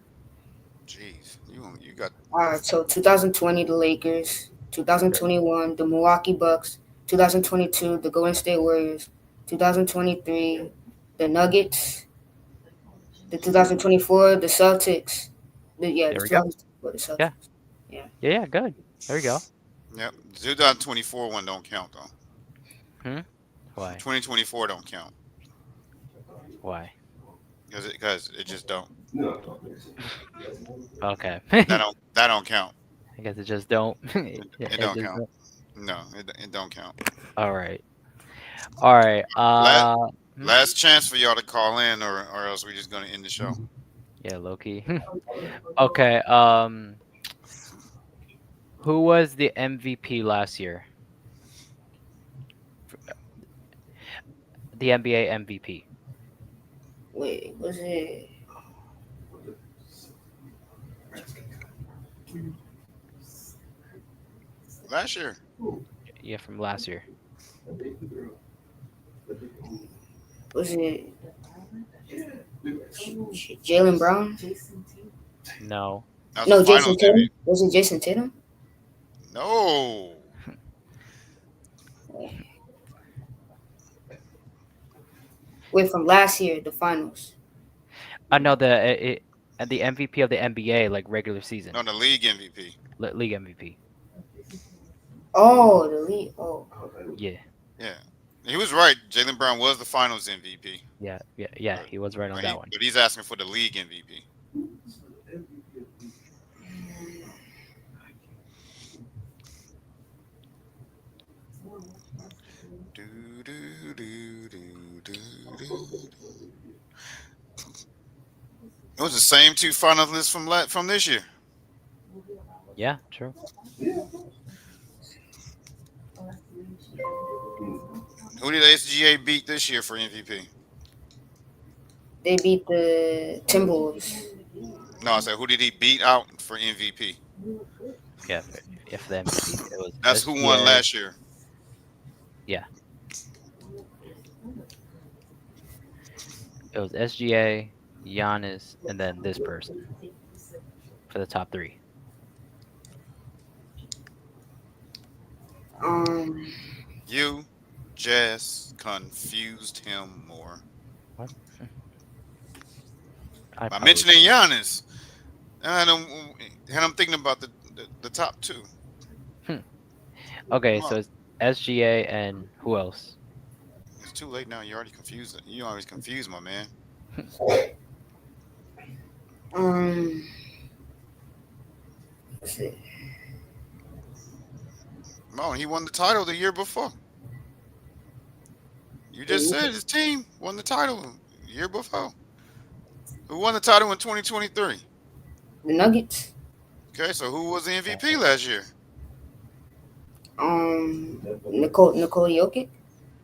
B: Jeez, you got.
C: All right, so 2020, the Lakers. 2021, the Milwaukee Bucks. 2022, the Golden State Warriors. 2023, the Nuggets. The 2024, the Celtics. The
A: There we go.
C: 2024, the Celtics.
A: Yeah.
C: Yeah.
A: Yeah, good. There we go.
B: Yep. The 2024 one don't count though.
A: Why?
B: 2024 don't count
A: Why?
B: because it just don't.
A: Okay.
B: That don't count.
A: I guess it just don't.
B: It
A: It
B: don't
A: just
B: count.
A: don't.
B: No, it don't count.
A: All right. All right.
B: Last
A: Hmm?
B: last chance for y'all to call in, or else we just gonna end the show.
A: Yeah, low key. Okay. Who was the MVP last year? The NBA MVP.
C: Wait, was it?
B: Last year.
A: Yeah, from last year.
C: Was it Jalen Brown?
A: No.
B: That was the
C: No, Jason
B: finals
C: Tatum.
B: MVP.
C: Was it Jason Tatum?
B: No.
C: Wait, from last year, the finals.
A: I know the MVP of the NBA, like regular season,
B: No, the league MVP.
A: league MVP.
C: Oh, the lead. Oh,
A: Yeah,
B: Yeah. He was right. Jalen Brown was the finals MVP.
A: yeah. He was right on that one.
B: But he's asking for the league MVP. Do, do, do, do, do, do. It was the same two finalists from this year.
A: Yeah, true.
B: Who did SGA beat this year for MVP?
C: they beat the Timberwolves.
B: No, I said who did he beat out for MVP?
A: Yeah, if the MVP, it was
B: That's who won
A: SGA.
B: last year.
A: Yeah, it was SGA, Giannis, and then this person for the top three.
C: Um,
B: You just confused him more
A: What? I
B: by
A: probably
B: mentioning Giannis. And I'm thinking about the top two.
A: did. Okay,
B: Come
A: so
B: on.
A: it's SGA and who else?
B: It's too late now. You already confused it. You always confused, my man.
C: um, what's it?
B: Come on, he won the title the year before. You just said his team won the title the year before. Who won the title in 2023?
C: The Nuggets.
B: Okay, so who was the MVP last year?
C: Nicole Jokic.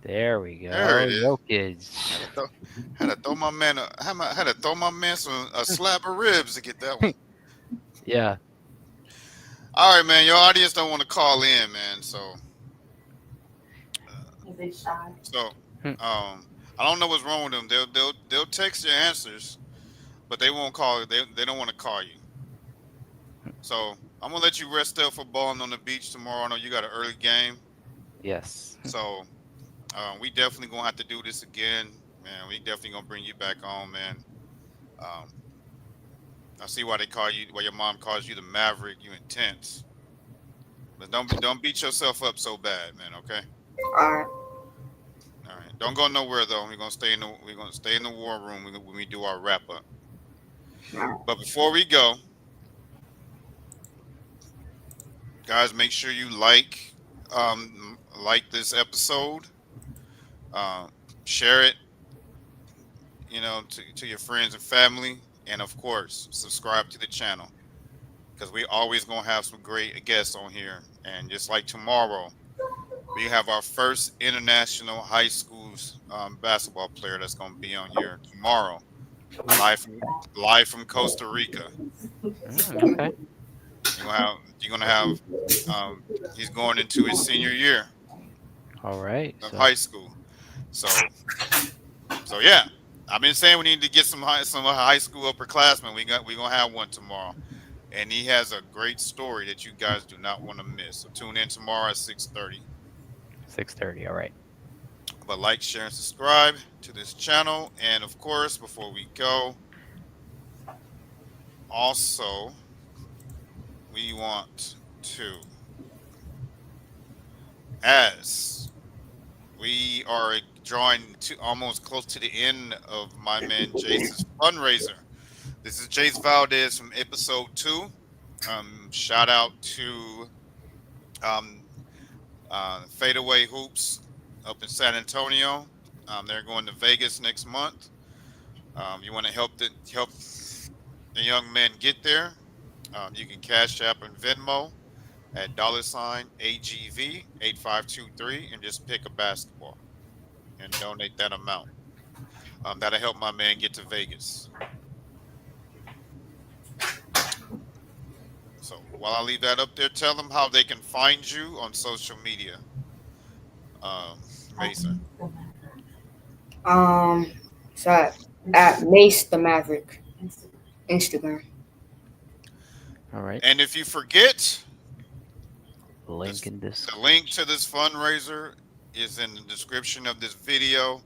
A: There we
B: There
A: go,
B: it is. Had to
A: Jokic.
B: throw, had to throw my man. Had to throw my man a slab of ribs to get that one.
A: Yeah.
B: All right, man. Your audience don't want to call in, man. So
A: Hmm.
B: I don't know what's wrong with them. They'll text your answers, but they won't call. They don't want to call you. So I'm gonna let you rest up for balling on the beach tomorrow. I know you got an early game,
A: Yes.
B: so we definitely gonna have to do this again, man. We definitely gonna bring you back on, man. Um, I see why they call you, why your mom calls you the Maverick. You intense, but don't beat yourself up so bad, man. Okay.
C: All right.
B: All right. Don't go nowhere though. We're gonna stay in the war room when we do our wrap up. But before we go, guys, make sure you like this episode, uh, share it, to your friends and family, and of course, subscribe to the channel because we always gonna have some great guests on here. And just like tomorrow, we have our first international high school basketball player that's gonna be on here tomorrow, live from live from Costa Rica.
A: Okay.
B: You're gonna have he's going into his senior year
A: All right.
B: of
A: So
B: high school. So yeah, I've been saying we need to get some high school upperclassmen. We gonna have one tomorrow, and he has a great story that you guys do not want to miss. So tune in tomorrow at 6:30.
A: 6:30. All right.
B: But like, share, and subscribe to this channel, and of course, before we go, also we want to, as we are drawing to almost close to the end of my man Jace's fundraiser. This is Jace Valdez from episode 2. Shout out to um, Fadeaway Hoops up in San Antonio. They're going to Vegas next month. You want to help the young men get there? You can Cash App and Venmo at $ AGV 8523 and just pick a basketball and donate that amount. That'll help my man get to Vegas. So while I leave that up there, tell them how they can find you on social media, um, Mason.
C: Um, so at Mace the Maverick Instagram.
A: All right.
B: And if you forget,
A: Link
B: this,
A: in this.
B: the link to this fundraiser is in the description of this video,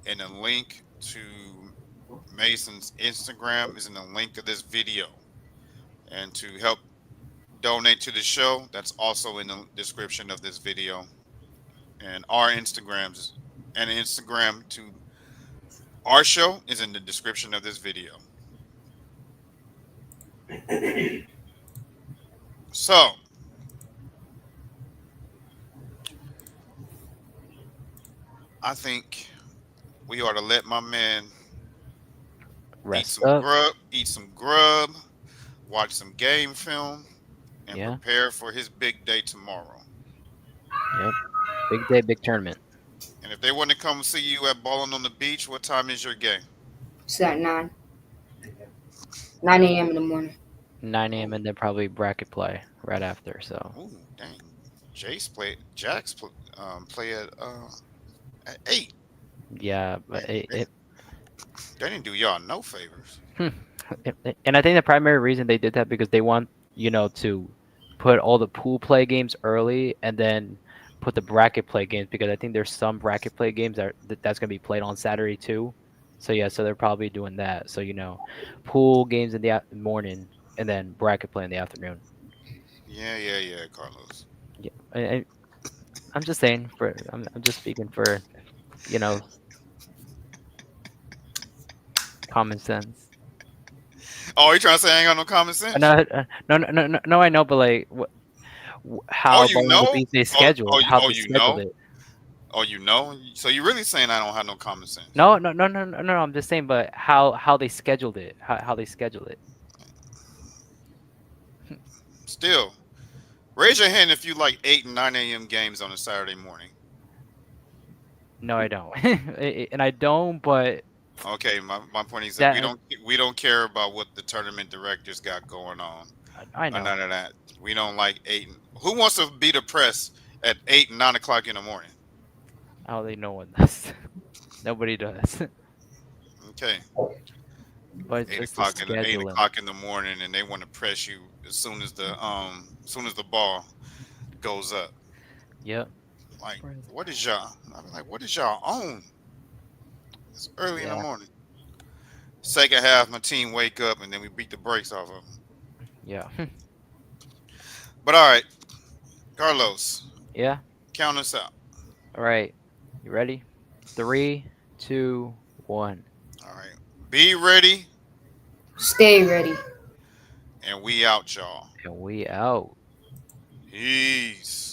B: and the link to Mason's Instagram is in the link of this video. And to help donate to the show, that's also in the description of this video. And our Instagrams and Instagram to our show is in the description of this video. So, I think we ought to let my man
A: Rest up.
B: eat some grub, watch some game film, and
A: Yeah.
B: prepare for his big day tomorrow.
A: Yep. Big day, big tournament.
B: And if they want to come see you at Bowling on the Beach, what time is your game?
C: It's at 9 a.m. in the morning.
A: 9 a.m. and then probably bracket play right after. So
B: Ooh, dang. Play at 8.
A: yeah, but
B: Man, they didn't do y'all no favors.
A: and I think the primary reason they did that because they want to put all the pool play games early and then put the bracket play games because I think there's some bracket play games that's gonna be played on Saturday too. So yeah, so they're probably doing that. So pool games in the morning and then bracket play in the afternoon.
B: Yeah, Carlos.
A: Yeah, I'm just saying I'm just speaking for you know common sense.
B: Oh, you trying to say I ain't got no common sense?
A: No, no, I know, but like
B: Oh,
A: how
B: you
A: Bowling the
B: know?
A: Beach they
B: Oh,
A: scheduled, how they
B: you
A: scheduled
B: know?
A: it.
B: Oh, you know? So you really saying I don't have no common sense?
A: No. I'm just saying, but how they scheduled it, how they scheduled it.
B: Still, raise your hand if you like 8 and 9 a.m. games on a Saturday morning.
A: No, I don't, and I don't. But
B: Okay, my point is that
A: that
B: we don't care about what the tournament directors got going on.
A: I
B: Or
A: know
B: none of that. We don't like who wants to be depressed at 8 and 9 o'clock in the morning?
A: how they no one does. Nobody does.
B: Okay,
A: But it's
B: eight
A: just the
B: o'clock in eight
A: scheduling.
B: o'clock in the morning, and they want to press you as soon as the ball goes up.
A: Yep.
B: Like, what is y'all? I'm like, what is y'all on? It's early in the
A: Yeah.
B: morning. Second half, my team wake up, and then we beat the brakes off of them.
A: Yeah.
B: But all right, Carlos,
A: Yeah.
B: count us out.
A: All right. You ready? 3, 2, 1.
B: All right, be ready,
C: Stay ready.
B: and we out, y'all.
A: And we out.
B: Peace.